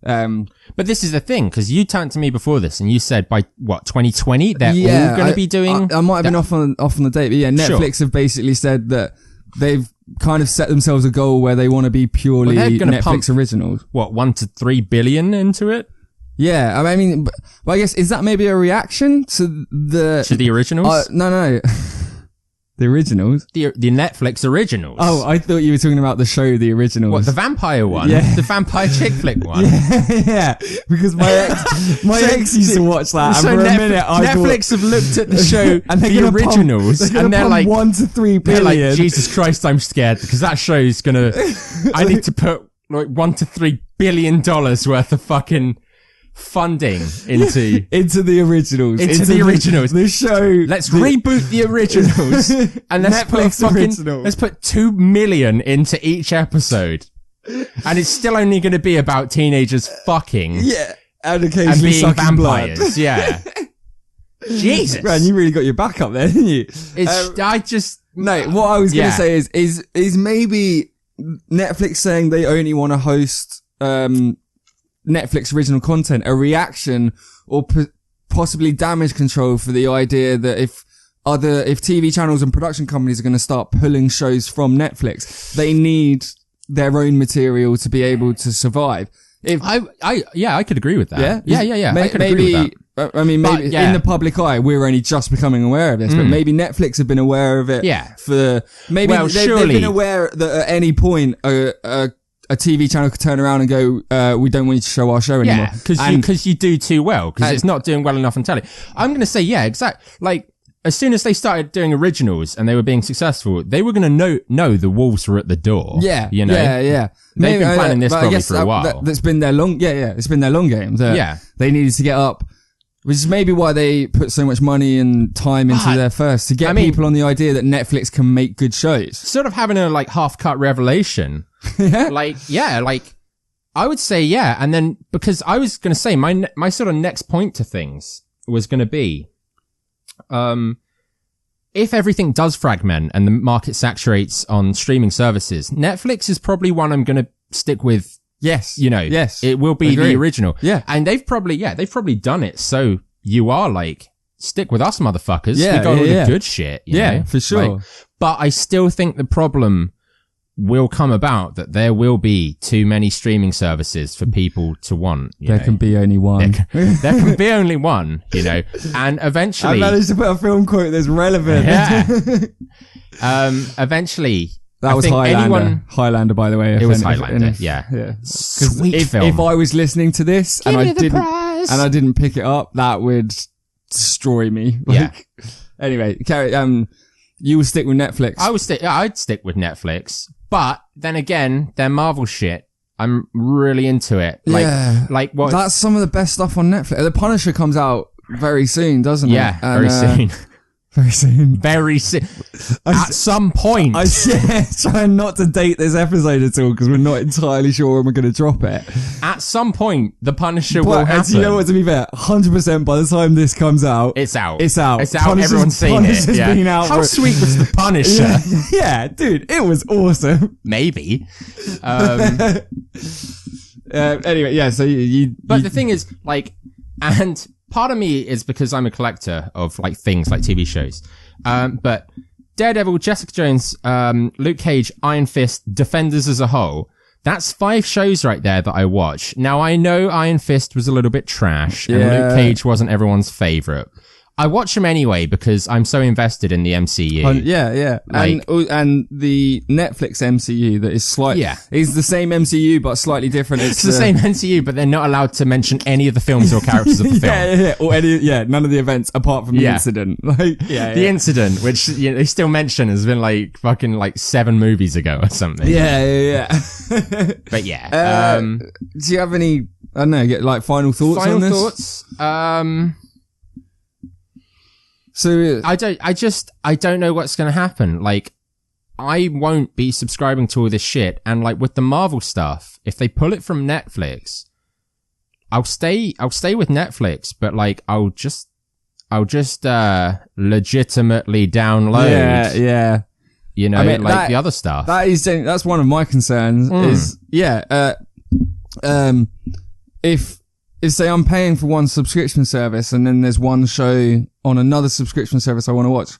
But this is the thing, because you turned to me before this and you said by 2020 they're all going to be doing. I might have been off on the date, but Netflix have basically said that they've kind of set themselves a goal where they want to be purely Netflix originals. 1 to 3 billion into it? Yeah, I mean, but I guess is that maybe a reaction to the originals? No. The originals? The Netflix originals. Oh, I thought you were talking about the show, The Originals. What, the vampire one? Yeah. The vampire chick flick one? Yeah, because my ex used to watch that, and for a minute I thought... Netflix have looked at the show, and The Originals, and they're like... 1 to 3 billion. They're like, Jesus Christ, I'm scared, because that show's gonna... I need to put, $1 to $3 billion worth of fucking... funding into the originals, into the originals. The show. Let's reboot the originals and let's put 2 million into each episode, and it's still only going to be about teenagers fucking, and occasionally being vampires. Blood. Yeah, Jesus, man, you really got your back up there, didn't you? It's what I was going to say is maybe Netflix saying they only want to host Netflix original content, a reaction or possibly damage control for the idea that if TV channels and production companies are going to start pulling shows from Netflix, they need their own material to be able to survive. If I could agree with that. Yeah? Yeah. I could agree with that. I mean, maybe yeah. in the public eye, we're only just becoming aware of this, but maybe Netflix have been aware of it. Yeah. They've been aware that at any point, a TV channel could turn around and go, we don't want you to show our show anymore. Yeah, because you do too well, because it's not doing well enough on telly. I'm going to say, yeah, exactly. Like, as soon as they started doing originals and they were being successful, they were going to know the wolves were at the door. Yeah. You know? Yeah. They've been planning this probably for a while. That's been their it's been their long game. They needed to get up, which is maybe why they put so much money and time into their first, to get people on the idea that Netflix can make good shows. Sort of having a, like, half-cut revelation. Yeah. I would say, yeah. And then, because I was going to say, my sort of next point to things was going to be, if everything does fragment and the market saturates on streaming services, Netflix is probably one I'm going to stick with. Yes. You know, yes. It will be the original. Yeah. And they've probably done it. So you are like, stick with us, motherfuckers. Yeah. We got all the good shit. You know? For sure. Like, but I still think the problem will come about that there will be too many streaming services for people to want. There can be only one. There can be only one, you know, and eventually. I managed to put a film quote that's relevant. Yeah. Eventually. That was Highlander. Highlander, by the way. It was Highlander. Yeah. Sweet film. If I was listening to this and I didn't pick it up, that would destroy me. Like, anyway, Carrie, you would stick with Netflix. I'd stick with Netflix. But then again, their Marvel shit, I'm really into it. Like what? That's some of the best stuff on Netflix. The Punisher comes out very soon, doesn't it? Yeah, very soon. Very soon. Very soon. At some point. I trying not to date this episode at all because we're not entirely sure when we're going to drop it. At some point, the Punisher will happen. You know what, to be fair, 100% by the time this comes out. It's out. Punisher's Everyone's seen it. Yeah. Been out. How sweet was the Punisher? Yeah, dude, it was awesome. Maybe. Anyway, yeah, so But the thing is, like, and part of me is because I'm a collector of, like, things like TV shows. But Daredevil, Jessica Jones, Luke Cage, Iron Fist, Defenders as a whole, that's 5 shows right there that I watch. Now, I know Iron Fist was a little bit trash, and Luke Cage wasn't everyone's favorite. I watch them anyway because I'm so invested in the MCU. Yeah. Like, and the Netflix MCU that is is the same MCU but slightly different. It's the same MCU, but they're not allowed to mention any of the films or characters of the film. Or none of the events apart from the incident. The incident, which they still mention, has been like fucking like 7 movies ago or something. Yeah. But yeah. Do you have any? I don't know. Like final thoughts on this? So I don't know what's going to happen. Like, I won't be subscribing to all this shit. And like with the Marvel stuff, if they pull it from Netflix, I'll stay with Netflix, but like, I'll just legitimately download. Yeah. You know, the other stuff. That's one of my concerns if say I'm paying for one subscription service and then there's one show on another subscription service I want to watch,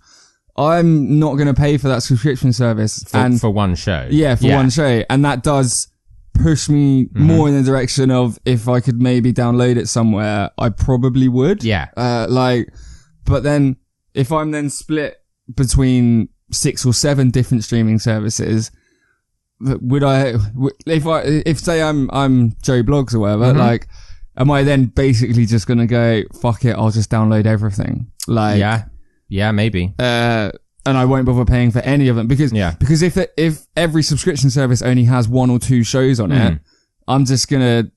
I'm not going to pay for that subscription service for one show. Yeah, for one show. And that does push me more in the direction of if I could maybe download it somewhere, I probably would. Yeah. But then if I'm then split between 6 or 7 different streaming services, if say I'm Joe Blogs or whatever, like, am I then basically just going to go, fuck it, I'll just download everything? Like, yeah, maybe. And I won't bother paying for any of them because if every subscription service only has 1 or 2 shows on it, I'm just going to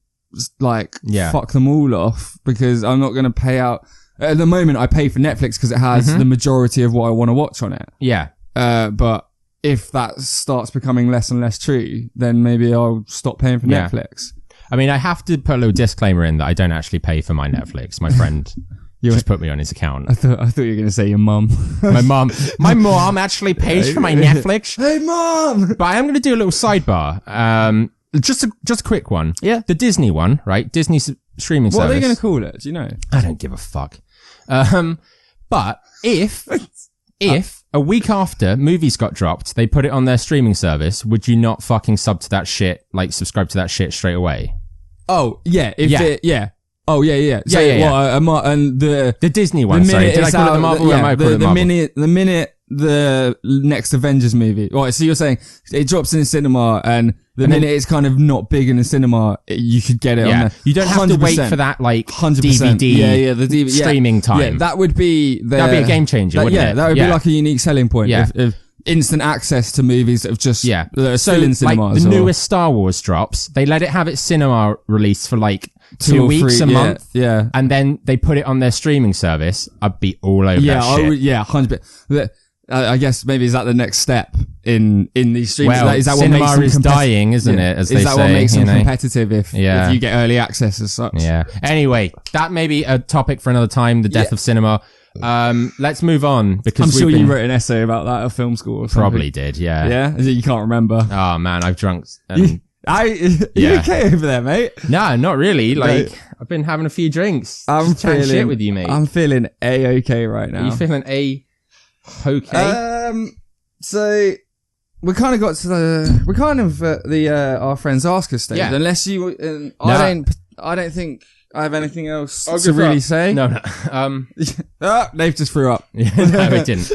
fuck them all off because I'm not going to pay out. At the moment, I pay for Netflix because it has the majority of what I want to watch on it. Yeah. But if that starts becoming less and less true, then maybe I'll stop paying for Netflix. I mean, I have to put a little disclaimer in that I don't actually pay for my Netflix. My friend just put me on his account. I thought you were going to say your mum. My mom actually pays for my Netflix. Hey, mom! But I am going to do a little sidebar. Just a quick one. Yeah. The Disney one, right? Disney streaming service. What are they going to call it? Do you know? I don't give a fuck. But if a week after movies got dropped, they put it on their streaming service, would you not fucking subscribe to that shit straight away? Oh, yeah. Yeah. Oh, yeah. So, and the Disney one, sorry. Did I call it the Marvel? Am I call it the Marvel? The minute the next Avengers movie. Right, so you're saying it drops in the cinema and the minute it's kind of not big in the cinema, you could get it on there. You don't have to wait for that, like, 100%. DVD the DVD streaming time. Yeah, that would be that'd be a game changer, wouldn't it? That would be like a unique selling point. Yeah. If instant access to movies that have just that are still in cinemas. Like the newest Star Wars drops, they let it have its cinema release for like 2 weeks, a month. Yeah. And then they put it on their streaming service. I'd be all over that shit. 100%. I guess maybe is that the next step in these streams? Well, is that what cinema makes them is dying, isn't it? As is they that say, what makes them competitive if you get early access as such? Yeah. Anyway, that may be a topic for another time, the death of cinema. Let's move on because I'm sure you wrote an essay about that at film school or something. Probably did, yeah. Yeah? You can't remember. Oh man, I've drunk. Are you okay over there, mate? No, not really. Like, I've been having a few drinks. I'm feeling shit with you, mate. I'm feeling A-okay right now. Are you feeling A-okay? So we kind of got to our friends ask us stage. Yeah. Unless you, I don't think I have anything else to really say. No. They've just threw up. No, it didn't.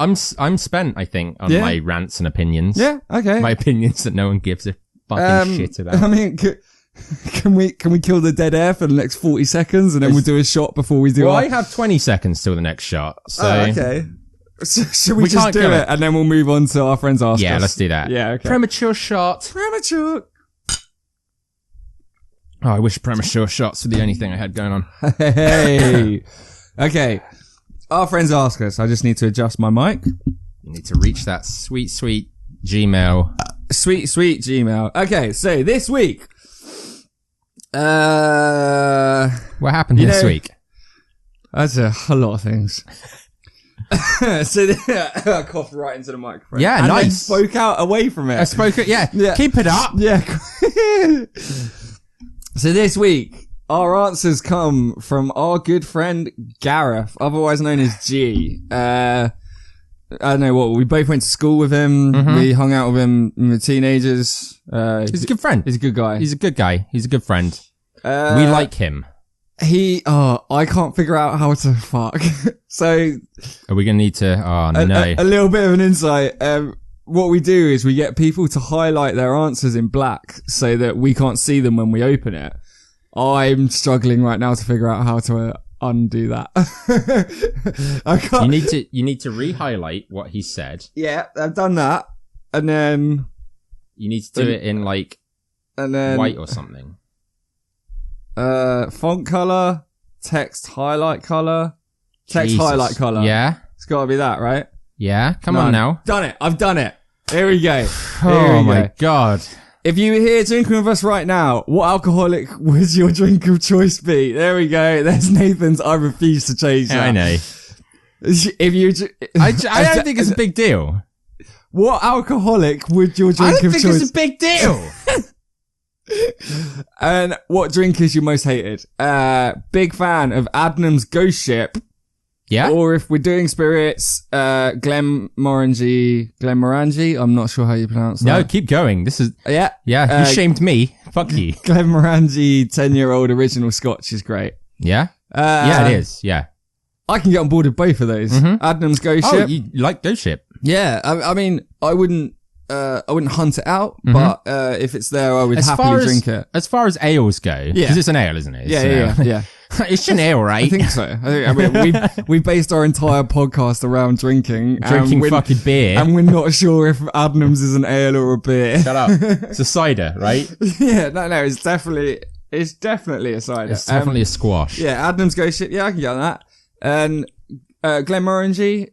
I'm spent, I think, on my rants and opinions. Yeah, okay. My opinions that no one gives a fucking shit about. I mean, can we kill the dead air for the next 40 seconds and then we'll do a shot before we do Well, I have 20 seconds till the next shot. So okay. So, should we just do it and then we'll move on to our friends ask us? Yeah, let's do that. Yeah, okay. Premature shot. Premature. Oh, I wish premature shots were the only thing I had going on. Hey. Okay. Our friends ask us. I just need to adjust my mic. You need to reach that sweet, sweet Gmail. Sweet Gmail. Okay, so this week. What happened this week? That's a lot of things. So I coughed right into the microphone. Yeah, and nice. Then spoke out away from it. I spoke it. Yeah. Keep it up. Yeah. So this week, our answers come from our good friend Gareth, otherwise known as G. I don't know what, we both went to school with him. Mm-hmm. We hung out with him when we were teenagers. He's a good friend. He's a good guy. He's a good guy. He's a good friend. We like him. I can't figure out how to fuck. So. Are we gonna need to, no. A little bit of an insight. What we do is we get people to highlight their answers in black so that we can't see them when we open it. I'm struggling right now to figure out how to undo that. I can't. You need to re-highlight what he said. Yeah, I've done that. And then. You need to do it in white or something. Font color, text highlight color, text highlight color. Yeah. It's gotta be that, right? Yeah. Come on now. Done it. I've done it. Here we go. Oh my God. If you were here drinking with us right now, what alcoholic would your drink of choice be? There we go. There's Nathan's. I refuse to change that. I know. If you, I don't think it's a big deal. What alcoholic would your drink of choice? I don't think it's a big deal. And what drink is your most hated? Big fan of Adnam's Ghost Ship. Yeah. Or if we're doing spirits, Glenmorangie. I'm not sure how you pronounce that. No, keep going. This is... Yeah. Yeah, you shamed me. Fuck you. Glenmorangie 10-year-old original Scotch is great. Yeah? Yeah, it is. Yeah. I can get on board with both of those. Mm-hmm. Adnam's Ghost Ship. Oh, you like Ghost Ship? Yeah. I mean, I wouldn't hunt it out, but if it's there, I would happily drink it. As far as ales go, because it's an ale, isn't it? Yeah. It's an ale, right? I think so. I mean, we based our entire podcast around drinking fucking beer, and we're not sure if Adnams is an ale or a beer. Shut up! It's a cider, right? Yeah, no, it's definitely a cider. It's definitely a squash. Yeah, Adnams Ghost Ship. Yeah, I can get on that. And Glenmorangie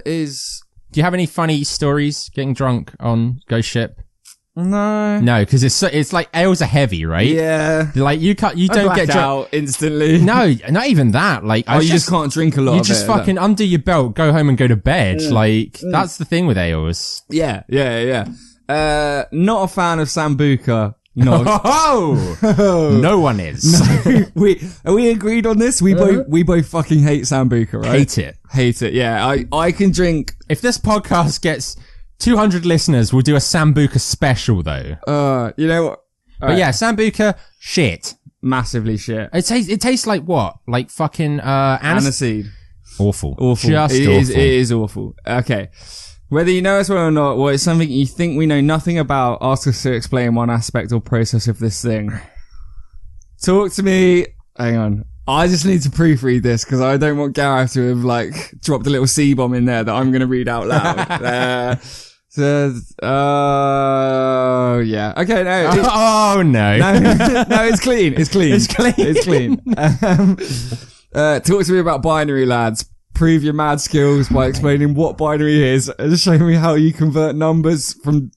is. Do you have any funny stories getting drunk on Ghost Ship? No, because it's like ales are heavy, right? Yeah, like you don't get drunk out instantly. No, not even that. Like, you just can't drink a lot. You just fucking undo your belt, go home and go to bed. Like that's the thing with ales. Yeah. Not a fan of Sambuca. Not. Oh, no one is. Are we agreed on this? We both fucking hate Sambuca, right? Hate it. Hate it. Yeah, I can drink. If this podcast gets 200 listeners, we'll do a Sambuca special though. You know what? But yeah, Sambuca, shit. Massively shit. It tastes like what? Like fucking Aniseed. Awful. Awful. Just It awful. is awful. Okay. Whether you know us well or not, or it's something you think we know nothing about, ask us to explain one aspect or process of this thing. Talk to me. Hang on. I just need to proofread this because I don't want Gareth to have like dropped a little C-bomb in there that I'm going to read out loud. Yeah. Okay, no. Oh, no. No, it's clean. It's clean. It's clean. It's clean. Talk to me about binary, lads. Prove your mad skills by explaining what binary is and show me how you convert numbers from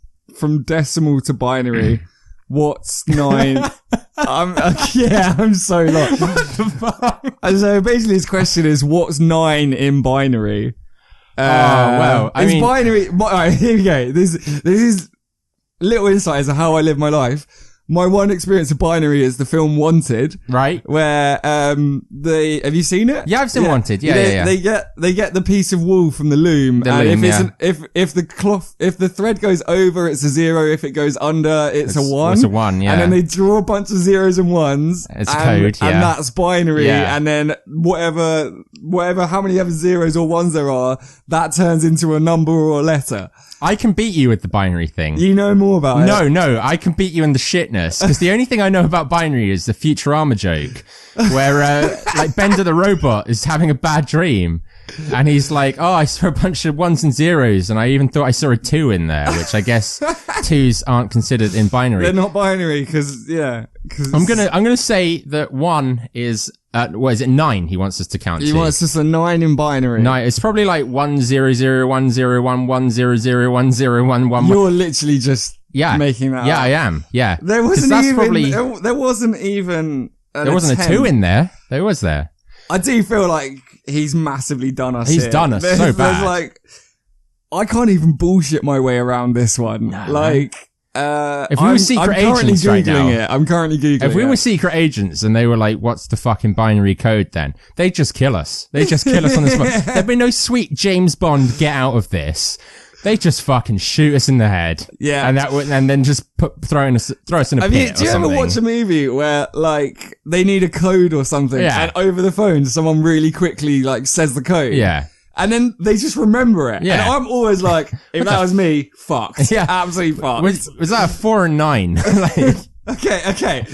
decimal to binary. What's 9? I'm so lost. What the fuck? And so basically his question is, what's 9 in binary? Well, I mean, binary. Alright, here we go. This is little insight as to how I live my life. My one experience of binary is the film Wanted, right? Where have you seen it? Yeah, I've seen Wanted. Yeah. They get the piece of wool from the loom, if the thread goes over, it's a 0. If it goes under, it's a 1. It's a 1. Yeah. And then they draw a bunch of 0s and 1s. It's code. Yeah. And that's binary. Yeah. And then whatever, how many other 0s or 1s there are, that turns into a number or a letter. I can beat you with the binary thing. You know more about it. No, I can beat you in the shitness. Because the only thing I know about binary is the Futurama joke. Where, like, Bender the robot is having a bad dream. And he's like, oh, I saw a bunch of 1s and 0s. And I even thought I saw a 2 in there. Which I guess 2s aren't considered in binary. They're not binary, because. I'm gonna say that 1 is, what is it, 9 he wants us to count to. He wants us a 9 in binary. 9, it's probably like 100101101010111. You're literally just making that up. I am. Yeah. There wasn't even there wasn't a 2 in there. There was there. I do feel like he's massively done us. He's done us so bad. Like, I can't even bullshit my way around this one. No, like, if we were secret agents right now, I'm currently Googling it. If we were secret agents and they were like, what's the fucking binary code then? They'd just kill us. They'd just kill us on the spot. There'd be no sweet James Bond get out of this. They just fucking shoot us in the head. Yeah. And then just throw us in a pit do you ever watch a movie where, like, they need a code or something, and over the phone, someone really quickly, like, says the code? Yeah. And then they just remember it. Yeah. And I'm always like, if that was me, fucked. Yeah. Absolutely fucked. Was that a 4 and 9? Like, Okay.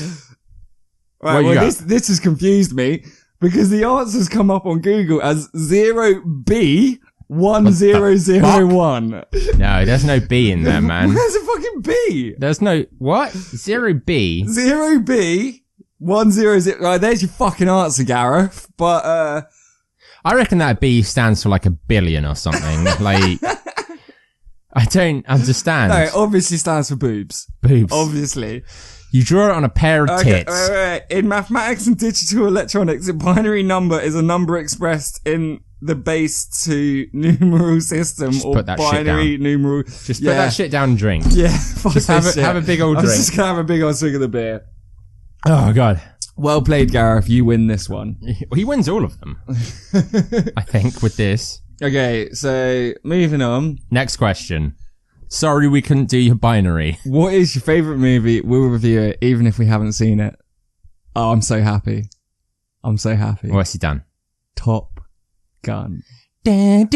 Right, well, this has confused me because the answers come up on Google as 0B1001. No, there's no B in there, man. Where's a fucking B? There's no, what? 0B? 0B1001. Right, there's your fucking answer, Gareth. But, I reckon that B stands for like a billion or something. Like, I don't understand. No, it obviously stands for boobs. Boobs. Obviously. You draw it on a pair of tits. Wait. In mathematics and digital electronics, a binary number is a number expressed in the base to numeral system or binary numeral. Just put that shit down and drink. Yeah. Just have a big old drink. I'm just gonna have a big old swig of the beer. Oh, God. Well played, Gareth. You win this one. He wins all of them. I think, with this. Okay, so moving on. Next question. Sorry we couldn't do your binary. What is your favourite movie? We'll review it, even if we haven't seen it. Oh, I'm so happy. What's he done? Top Gun. That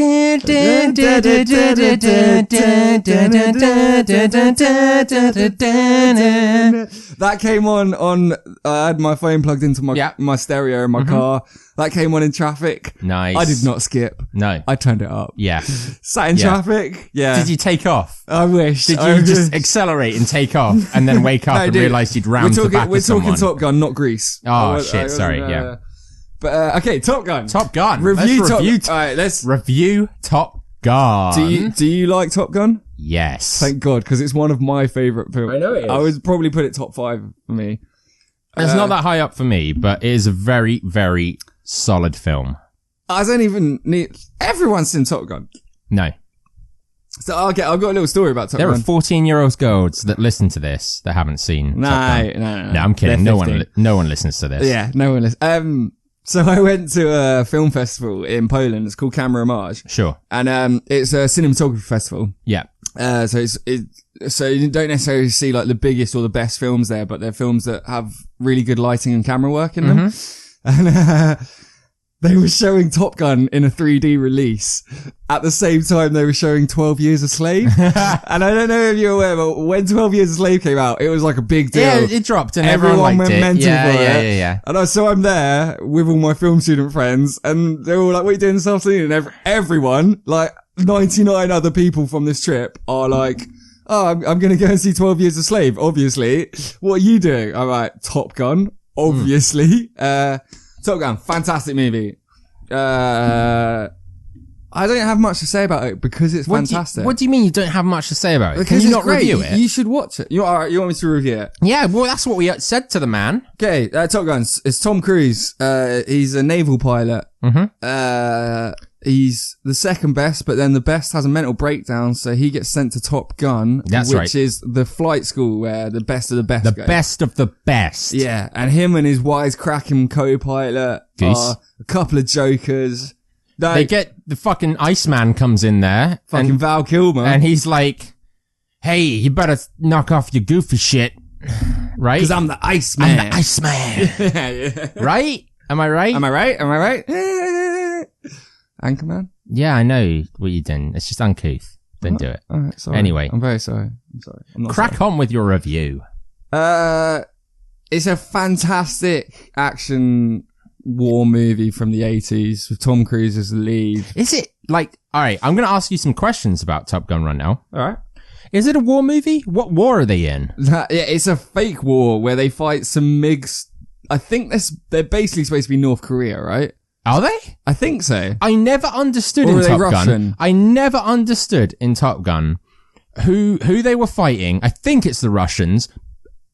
came on I had my phone plugged into my stereo in my car. That came on in traffic. Nice. I did not skip. No. I turned it up. Yeah. Sat in traffic. Yeah. Did you take off? I wish. Did you just accelerate and take off and then wake up and realise you'd rammed the back of someone? We're talking Top Gun, not Grease. Oh, shit. Sorry. Yeah. But, okay, Top Gun. Top Gun. Let's review Top Gun. Do you like Top Gun? Yes. Thank God, because it's one of my favourite films. I know it is. I would probably put it top 5 for me. It's not that high up for me, but it is a very, very solid film. I don't even need... Everyone's seen Top Gun. No. So I've got a little story about Top There Gun. are 14-year-old that listen to this that haven't seen Top Gun. No, No, I'm kidding. They're No 15. one listens to this. Yeah, no one listens. So I went to a film festival in Poland. It's called Camera Marge. Sure. And, it's a cinematography festival. Yeah. So you don't necessarily see like the biggest or the best films there, but they're films that have really good lighting and camera work in them. And, they were showing Top Gun in a 3D release at the same time they were showing 12 Years a Slave. And I don't know if you're aware, but when 12 Years a Slave came out, it was like a big deal. Yeah, it dropped and everyone liked went it. mental Yeah, for it. yeah. And so I'm there with all my film student friends and they're all like, what are you doing this afternoon? And everyone, like 99 other people from this trip are like, oh, I'm going to go and see 12 Years a Slave, obviously. What are you doing? I'm like, Top Gun, obviously. Top Gun, fantastic movie. I don't have much to say about it because it's fantastic. What do you mean you don't have much to say about it? Because Can you it's not great. review it? You should watch it. You want me to review it? Yeah, well, that's what we said to the man. Okay, Top Gun. It's Tom Cruise. He's a naval pilot. He's the second best, but then the best has a mental breakdown, so he gets sent to Top Gun, which is the flight school where the best of the best go. The best of the best. Yeah, and him and his wisecracking co-pilot are a couple of jokers. They get the fucking Iceman comes in there. Fucking Val Kilmer. And he's like, hey, you better knock off your goofy shit. Right? Because I'm the Iceman. I'm the Iceman. Yeah. Right? Am I right? Am I right? Anchorman? Yeah, I know what you're doing. It's just uncouth. Don't do it. Alright, sorry. Anyway. I'm very sorry. I'm not Crack on with your review. It's a fantastic action war movie from the 80s with Tom Cruise as the lead. Is it like, alright, I'm going to ask you some questions about Top Gun right now. Alright. Is it a war movie? What war are they in? Yeah, it's a fake war where they fight some MiGs. I think they're basically supposed to be North Korea, right? Are they? I think so. I never understood Or in are they Top Russian? Gun. I never understood in Top Gun who they were fighting. I think it's the Russians.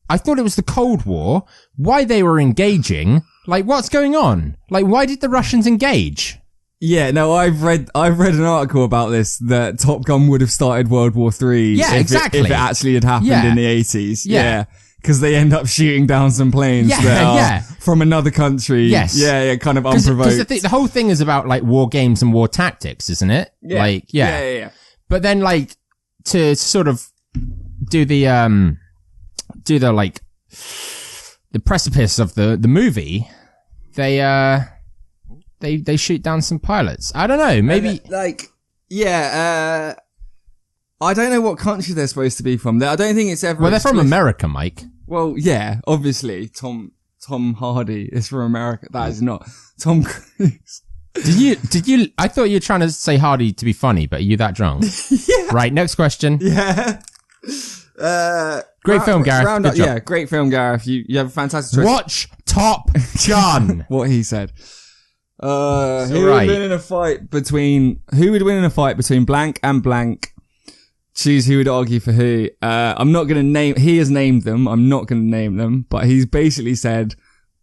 I thought it was the Cold War. Why they were engaging. Like, what's going on? Like, why did the Russians engage? Yeah, no, I've read an article about this that Top Gun would have started World War III. Yeah, exactly. If it actually had happened Yeah. in the 80s. Yeah. Because they end up shooting down some planes that are from another country. Yes. Yeah, kind of unprovoked. Because the whole thing is about, like, war games and war tactics, isn't it? Yeah. Like, yeah. Yeah. But then, like, to sort of do the precipice of the movie, they shoot down some pilots. I don't know, maybe. I don't know what country they're supposed to be from. I don't think it's ever. Well, they're from America, Mike. Well, yeah, obviously. Tom Hardy is from America. That is not Tom Cruise. Did you, I thought you were trying to say Hardy to be funny, but are you that drunk? Yeah. Right, next question. Yeah. Great film, Gareth. Good job. Yeah, great film, Gareth. You have a fantastic choice. Watch Top Gun. What he said. Who right. would win in a fight between blank and blank? Choose who would argue for who. I'm not going to name, he has named them. I'm not going to name them, but he's basically said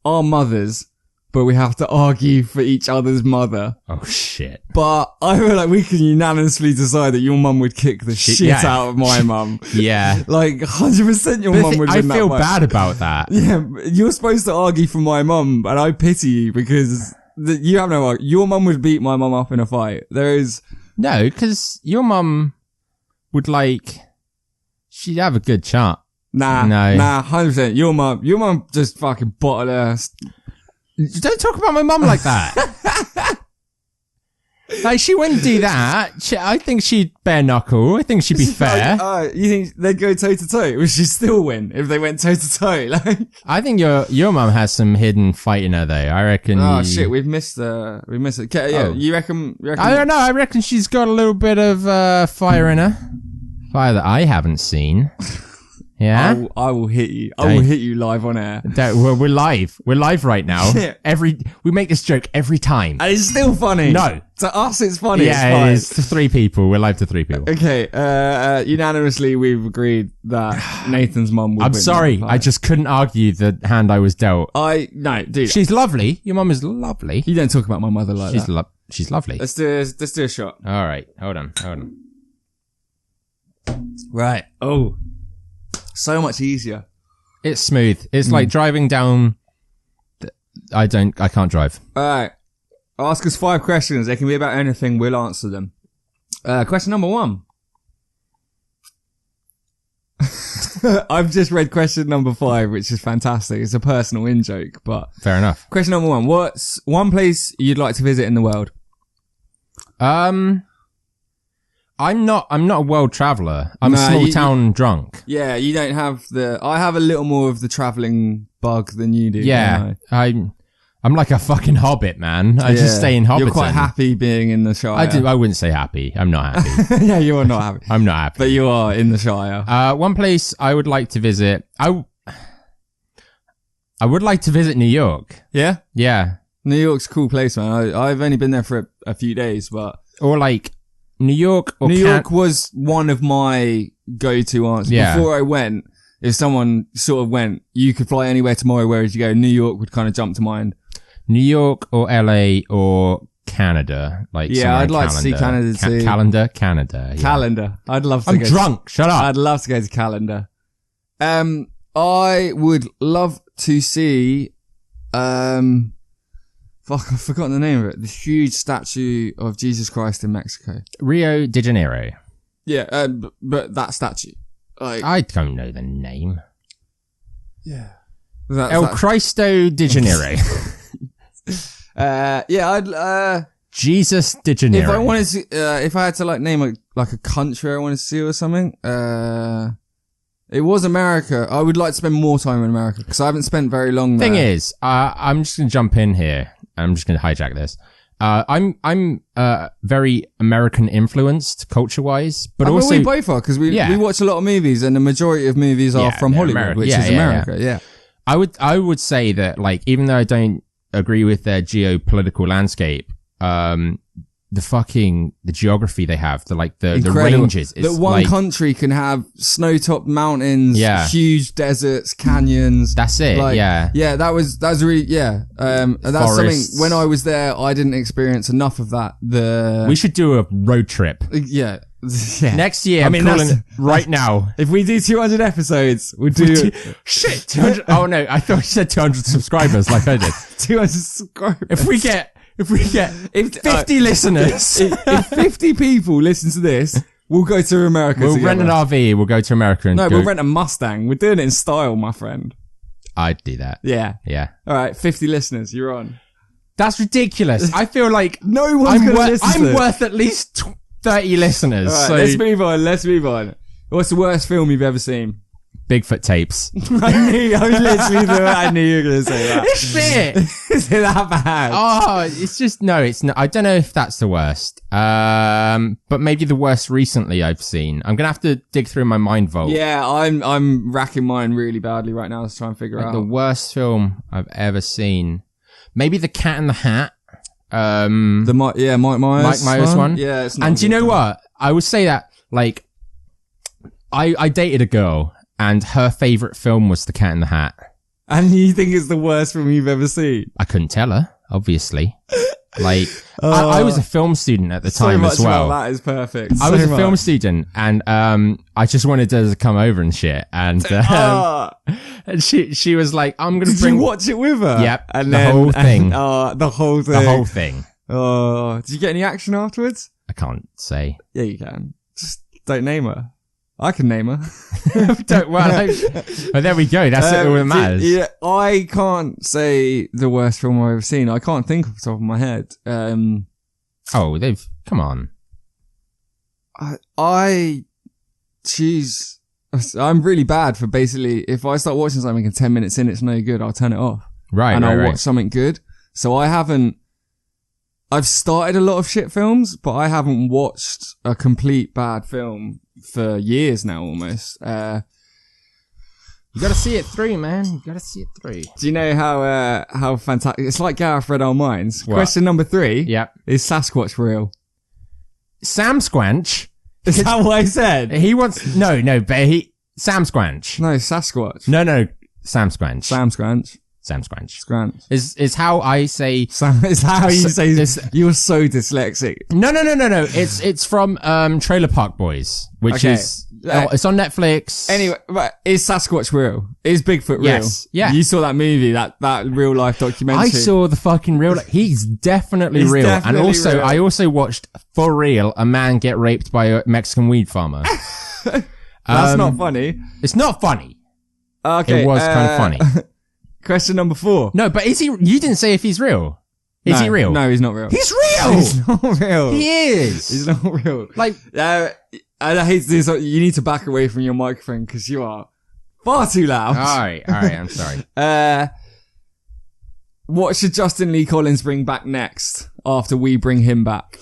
our mothers, but we have to argue for each other's mother. Oh shit. But I feel like we can unanimously decide that your mum would kick the shit out of my mum. Yeah. Like 100% your mum would I win that feel fight. bad about that. Yeah, you're supposed to argue for my mum, and I pity you because you have no argument. Your mum would beat my mum up in a fight. There is... No, because your mum would she'd have a good chat. Nah, 100%. Your mum just fucking bottled her. Don't talk about my mum like that. Like, she wouldn't do that. I think she'd bare knuckle. I think she'd be fair. You think they'd go toe to toe? Would she still win if they went toe to toe? Like, I think your mum has some hidden fight in her, though. I reckon. oh shit, we've missed it. Okay, yeah, you reckon? I don't know. I reckon she's got a little bit of fire in her. Fire that I haven't seen. Yeah. I will hit you. I will hit you live on air. We're live. We're live right now. Shit. We make this joke every time. And it's still funny. No. To us, it's funny. Yeah, it's it's to 3 people. We're live to 3 people. Okay, unanimously we've agreed that Nathan's mum would I'm win sorry. that fight. I just couldn't argue the hand I was dealt. No, dude. She's lovely. Your mum is lovely. You don't talk about my mother like that. She's lovely. Let's do a shot. All right. Hold on. Right. Oh, so much easier. It's smooth. It's like driving down. I can't drive. All right. Ask us 5 questions. They can be about anything. We'll answer them. Question number 1. I've just read question number 5, which is fantastic. It's a personal in-joke, but... Fair enough. Question number 1. What's one place you'd like to visit in the world? I'm not a world traveler. I'm a small town drunk. Yeah, you don't have I have a little more of the traveling bug than you do. Yeah. I'm like a fucking hobbit, man. I just stay in Hobbiton. You're quite happy being in the Shire. I wouldn't say happy. I'm not happy. Yeah, you are not happy. I'm not happy. But you are in the Shire. One place I would like to visit. I would like to visit New York. Yeah? Yeah. New York's a cool place, man. I've only been there for a few days, but... Or like New York or New York was one of my go-to answers. Yeah. Before I went, if someone sort of went, you could fly anywhere tomorrow, where would you go? New York would kind of jump to mind. New York or LA or Canada. Yeah, I'd like to see Canada too. Canada. Yeah. Calendar. I'd love to I'm drunk. Shut up. I'd love to go to Calendar. I would love to see, fuck, I've forgotten the name of it. The huge statue of Jesus Christ in Mexico. Rio de Janeiro. Yeah, but that statue. I don't know the name. Yeah. El Cristo de Janeiro. I'd, Jesus de Janeiro. If I wanted to, if I had to like name a country I wanted to see or something, it was America. I would like to spend more time in America because I haven't spent very long there. Thing is, I'm just going to jump in here. I'm just going to hijack this. I'm very American influenced culture wise, but also we both are because we watch a lot of movies and the majority of movies are from Hollywood, which is America. Yeah. I would say that like even though I don't agree with their geopolitical landscape, the geography they have, the ranges. That one country can have snow-topped mountains, huge deserts, canyons. That's it. Yeah, that's really that's something. When I was there, I didn't experience enough of that. We should do a road trip. Yeah. Next year, I'm calling right now. If we do 200 episodes, we'll do... Shit, 200... Oh no, I thought you said 200 subscribers like I did. 200 subscribers. If we get 50 listeners... if 50 people listen to this, we'll go to America We'll together. rent an RV, we'll go to America and we'll rent a Mustang. We're doing it in style, my friend. I'd do that. Yeah. Yeah. Alright, 50 listeners, you're on. That's ridiculous. I feel like... No one's going to listen to it. I'm worth at least... 30 listeners. All right, so let's move on. What's the worst film you've ever seen? Bigfoot tapes. I knew you were going to say that. It's it. Is it that bad? Oh, it's just, no, it's not. I don't know if that's the worst. But maybe the worst recently I've seen. I'm going to have to dig through my mind vault. Yeah, I'm racking mine really badly right now to try and figure out. The worst film I've ever seen. Maybe The Cat in the Hat. Mike Myers one. Yeah, it's not. And do you know what? I would say that, like, I dated a girl and her favorite film was The Cat in the Hat. And you think it's the worst film you've ever seen? I couldn't tell her, obviously. Like, I was a film student at the time as well. That is perfect. I was a film student and, I just wanted her to come over and shit. And, and she was like, I'm going to bring. Did you watch it with her? Yep. And the whole thing. The whole thing. The whole thing. Oh, did you get any action afterwards? I can't say. Yeah, you can. Just don't name her. I can name her. Well, there we go. That's it. All that matters. Yeah, I can't say the worst film I've ever seen. I can't think off the top of my head. Come on. I'm really bad for basically, if I start watching something and 10 minutes in, it's no good, I'll turn it off. Right. And I'll watch something good. So I've started a lot of shit films, but I haven't watched a complete bad film for years now, almost. You gotta see it through, man. You gotta see it through. Do you know how fantastic? It's like Gareth read our minds. What? Question number 3. Yep. Is Sasquatch real? Sam Squanch. Is that what I said? Sam Squanch. No, Sasquatch. No, Sam Squanch. Sam Squanch. Sam Squanch. Squanch. Is how I say. Sam is how you say. You're so dyslexic. No. It's from Trailer Park Boys, which is Oh, it's on Netflix. Anyway, right, is Sasquatch real? Is Bigfoot real? Yes. Yeah. You saw that movie, that real life documentary. I saw the fucking real. He's definitely real. definitely and also, real. I also watched for real a man get raped by a Mexican weed farmer. That's not funny. It's not funny. Okay. It was kind of funny. Question number 4. No, but is he? You didn't say if he's real. Is he real? No, he's not real. He's real. He's not real. He is. He's not real. Like, I hate to do this. You need to back away from your microphone because you are far too loud. all right. I'm sorry. What should Justin Lee Collins bring back next after we bring him back?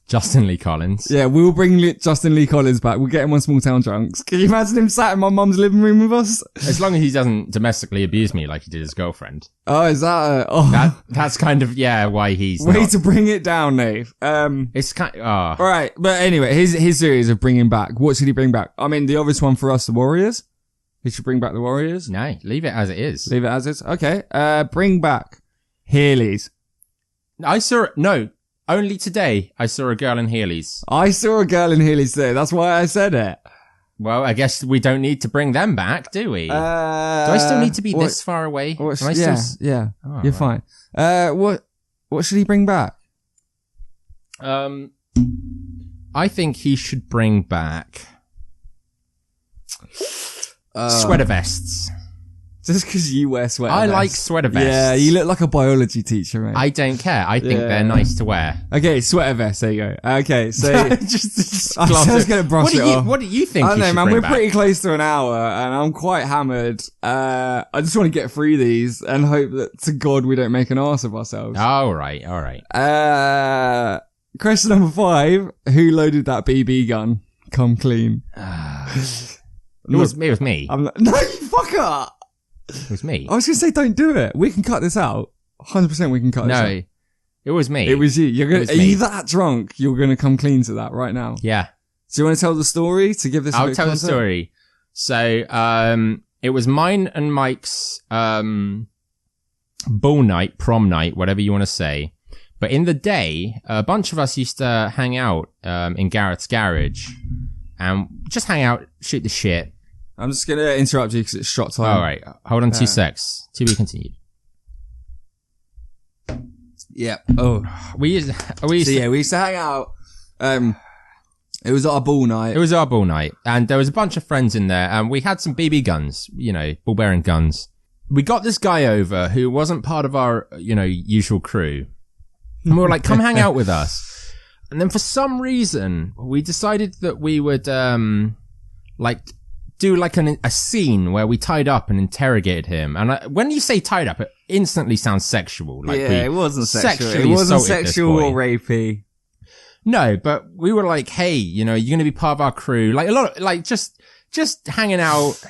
Justin Lee Collins. Yeah, we'll bring Justin Lee Collins back. We'll get him on Small Town Drunks. Can you imagine him sat in my mum's living room with us? As long as he doesn't domestically abuse me like he did his girlfriend. Oh, is that That's kind of, why he's way not. to bring it down, Nave. It's kind Alright, but anyway, his series of bringing back. What should he bring back? I mean, the obvious one for us, the Warriors. He should bring back the Warriors. no, leave it as it is. Leave it as is. Okay. Bring back Heelys. Only today I saw a girl in Heelys. I saw a girl in Heelys today. That's why I said it. Well, I guess we don't need to bring them back, do we? Do I still need to be this far away? Am I yeah, still... yeah. Oh, You're right. fine. What should he bring back? I think he should bring back sweater vests. Just because you wear sweater vests. I like sweater vests. Yeah, you look like a biology teacher, mate. I don't care. I think they're nice to wear. Okay, sweater vest. There you go. Okay, so just I was going to brush it off. What do you think? I don't he know, should man. bring We're back? pretty close to an hour, and I'm quite hammered. I just want to get through these and hope that to God we don't make an arse of ourselves. All right. Question number 5: Who loaded that BB gun? Come clean. It was me. I'm like, no, you fucker. It was me. I was going to say, don't do it. We can cut this out. 100% we can cut this out. No, it was me. It was you. Are me. you that drunk? You're going to come clean to that right now. Yeah. Do you want to tell the story to give this? I'll tell the story. So, it was mine and Mike's ball night, prom night, whatever you want to say. But in the day, a bunch of us used to hang out in Garrett's garage and just hang out, shoot the shit. I'm just going to interrupt you because it's shot time. All right. Hold on 2 secs. To be continued. Yeah. Oh. We used we used to hang out. It was our ball night. It was our ball night. And there was a bunch of friends in there. And we had some BB guns, ball bearing guns. We got this guy over who wasn't part of our, usual crew. And we were like, come hang out with us. And then for some reason, we decided that we would, do a scene where we tied up and interrogated him. And when you say tied up, it instantly sounds sexual. It wasn't sexual. It sexually wasn't assaulted this sexual boy. or rapey. No, but we were like, hey, you're going to be part of our crew. Like a lot of, just hanging out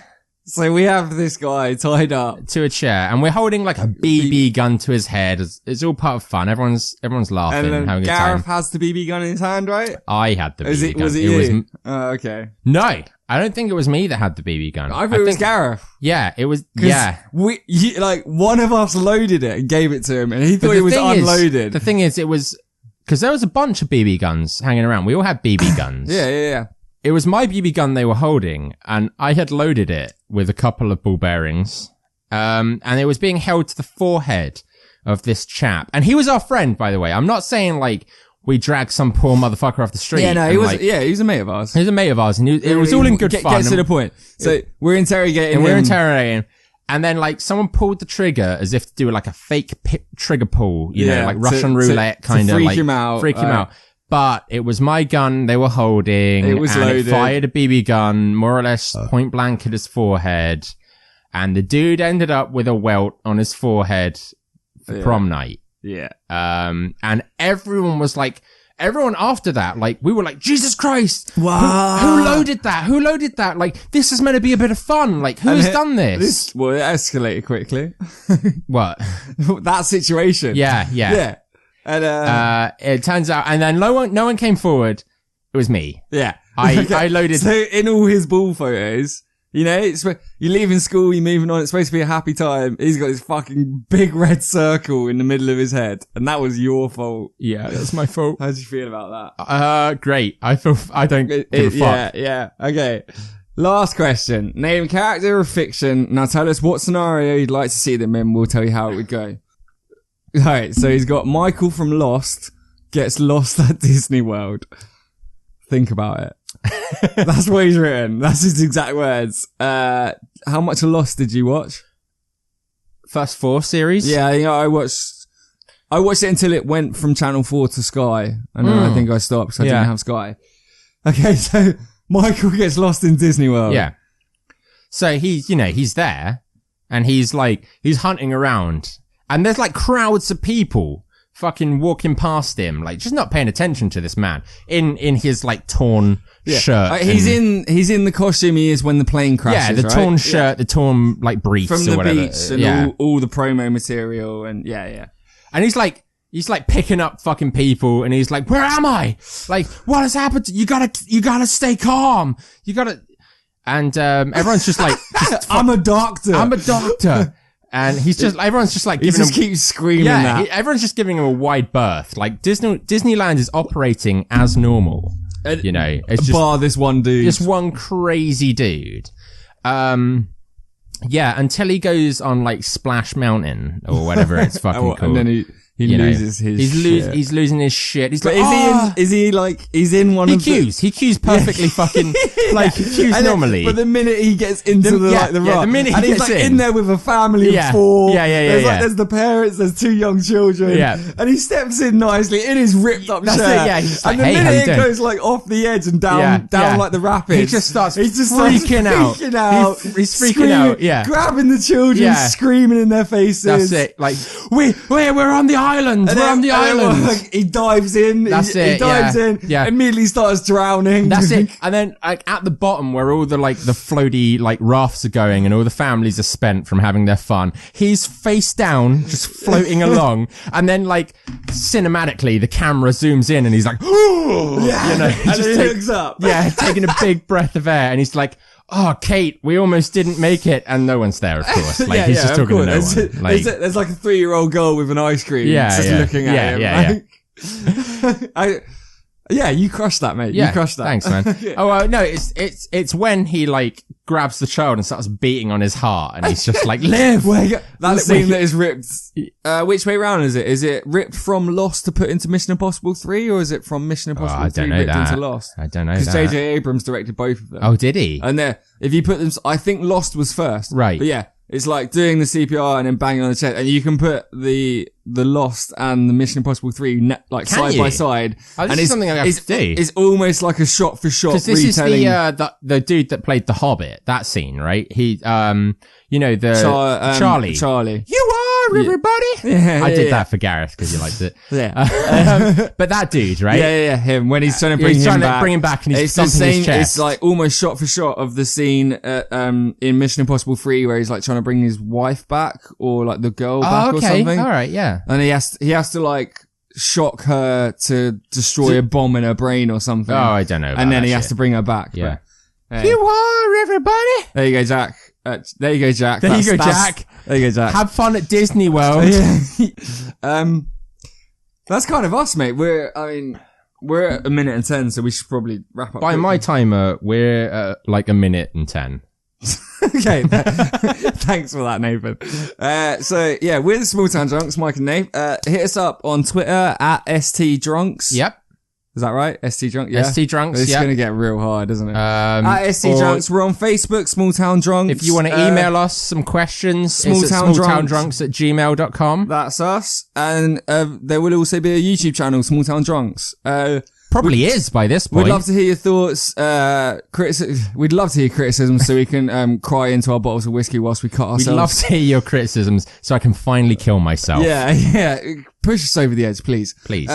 So we have this guy tied up to a chair and we're holding like a BB gun to his head. It's all part of fun. Everyone's laughing, and then having a good Gareth time. has the BB gun in his hand, right? I had the BB gun. Was it you? Okay. No, I don't think it was me that had the BB gun. I thought it was Gareth. Yeah, it was, yeah. One of us loaded it and gave it to him and he thought it was unloaded. The thing is, it was, cause there was a bunch of BB guns hanging around. We all had BB guns. Yeah. It was my BB gun they were holding, and I had loaded it with a couple of ball bearings. And it was being held to the forehead of this chap. And he was our friend, by the way. I'm not saying like we dragged some poor motherfucker off the street. Yeah, no, he was. He was a mate of ours. He was a mate of ours, and it was all in good fun. Get to the point. So we're interrogating him. We're interrogating. And then like someone pulled the trigger as if to do like a fake trigger pull, like Russian roulette kind of, freak like him out. Freak him out. But it was my gun they were holding. It was and loaded. It fired a BB gun more or less point blank at his forehead. And the dude ended up with a welt on his forehead for prom night. Yeah. And everyone after that, like, we were like, Jesus Christ. Wow. Who loaded that? Who loaded that? Like, this is meant to be a bit of fun. Like, who has done this? It escalated quickly. What? That situation. Yeah. Yeah. And, it turns out, and then no one came forward. It was me. yeah. I loaded. So in all his ball photos, You know, you're leaving school, you're moving on, it's supposed to be a happy time. He's got this fucking big red circle in the middle of his head, and that was your fault. Yeah, that's my fault. How do you feel about that? Great. I don't give a fuck. Yeah. Okay. Last question. Name character of fiction. Now tell us what scenario you'd like to see them in. We'll tell you how it would go. Alright, so he's got Michael from Lost gets lost at Disney World. Think about it. That's what he's written. That's his exact words. How much of Lost did you watch? First 4 series? Yeah, I watched it until it went from Channel 4 to Sky. And then I think I stopped because I didn't have Sky. Okay, so Michael gets lost in Disney World. Yeah. So he's there and he's hunting around and there's like crowds of people fucking walking past him, like just not paying attention to this man in his like torn shirt. He's in the costume he is when the plane crashes. Yeah, the torn shirt, the torn like briefs from or the whatever. beach and all the promo material and And he's like picking up fucking people and he's like, where am I? Like, what has happened? You gotta stay calm. And everyone's just like, I'm a doctor. And everyone's just like he giving just him, keeps screaming that. everyone's just giving him a wide berth. Like Disneyland is operating as normal. You know, it's just bar this one dude. Just one crazy dude. Yeah, until he goes on like Splash Mountain or whatever it's fucking called. And then he loses his shit. He's losing his shit. He's but like, he's in one of the... He cues perfectly fucking, like, he cues normally. But the minute he gets into the rock, the minute and he he's gets like in there with a family of 4. There's the parents, there's 2 young children. Yeah. And he steps in nicely in his ripped up shirt. He's like, and the hey, minute it goes like off the edge and down like the rapids. He just starts freaking out. He's freaking out, grabbing the children, screaming in their faces. That's it. Like, we're on the island. We're on the island. He dives in. He dives in. Yeah. Immediately starts drowning. That's it. And then like at the bottom where all the like the floaty like rafts are going and all the families are spent from having their fun, he's face down, just floating along. And then like cinematically the camera zooms in and he's like, oh, yeah. You know, and he looks up. Yeah, taking a big breath of air and he's like, oh, Kate, we almost didn't make it. And no one's there, of course. Like, he's just talking to no one. Like, there's like a 3-year-old girl with an ice cream just looking at him. Yeah, you crushed that, mate. Yeah, you crushed that. Thanks, man. No, it's when he like grabs the child and starts beating on his heart and he's just like, live! That scene that is ripped. Which way round is it? Is it ripped from Lost to put into Mission Impossible 3 or is it from Mission Impossible 3 ripped into Lost? I don't know that. Because J.J. Abrams directed both of them. Oh, did he? And if you put them, I think Lost was first. Right. But yeah, it's like doing the CPR and then banging on the chest and you can put the Lost and the Mission Impossible 3 side by side. Oh, this is something I have to do. It's almost like a shot for shot retelling. Because this is the dude that played the Hobbit, that scene, right? He, you know, Charlie. Charlie. You are everybody. Yeah, I did that for Gareth because he liked it. Yeah. But that dude, right? Yeah, him. When he's trying to bring him back and he's thumping his chest. It's like almost shot for shot of the scene in Mission Impossible 3 where he's like trying to bring his wife back or like the girl back or something. All right, yeah. And he has to like shock her to destroy a bomb in her brain or something. Oh, I don't know. And then he has to bring her back. Yeah. But, you are everybody. There you go, Jack. There you go, Jack. There you go, Jack. Have fun at Disney World. That's kind of us, mate. We're at 1:10, so we should probably wrap up. By my timer, we're like 1:10. Okay. Thanks for that, Nathan. So yeah, we're the Small Town Drunks, Mike and Nate. Hit us up on Twitter at STDrunks. Yep. Is that right? ST Drunks? Yeah. ST Drunks, It's going to get real hard, isn't it? At ST Drunks. We're on Facebook, Small Town Drunks. If you want to email us some questions, smalltowndrunks@gmail.com. That's us. And there will also be a YouTube channel, Small Town Drunks. Probably is by this point. We'd love to hear your thoughts. We'd love to hear criticisms so we can cry into our bottles of whiskey whilst we cut ourselves. We'd love to hear your criticisms so I can finally kill myself. Yeah. Push us over the edge, please. Please.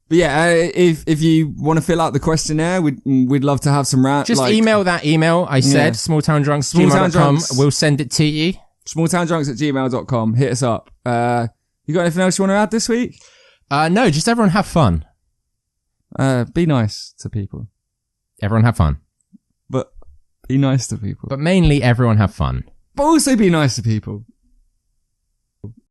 But yeah, if you want to fill out the questionnaire, we'd love to have some rant. Just email that email I said, smalltowndrunks@gmail.com. We'll send it to you. smalltowndrunks@gmail.com. Hit us up. You got anything else you want to add this week? No, just everyone have fun. Be nice to people. Everyone have fun. But Be nice to people. But mainly everyone have fun. But also be nice to people.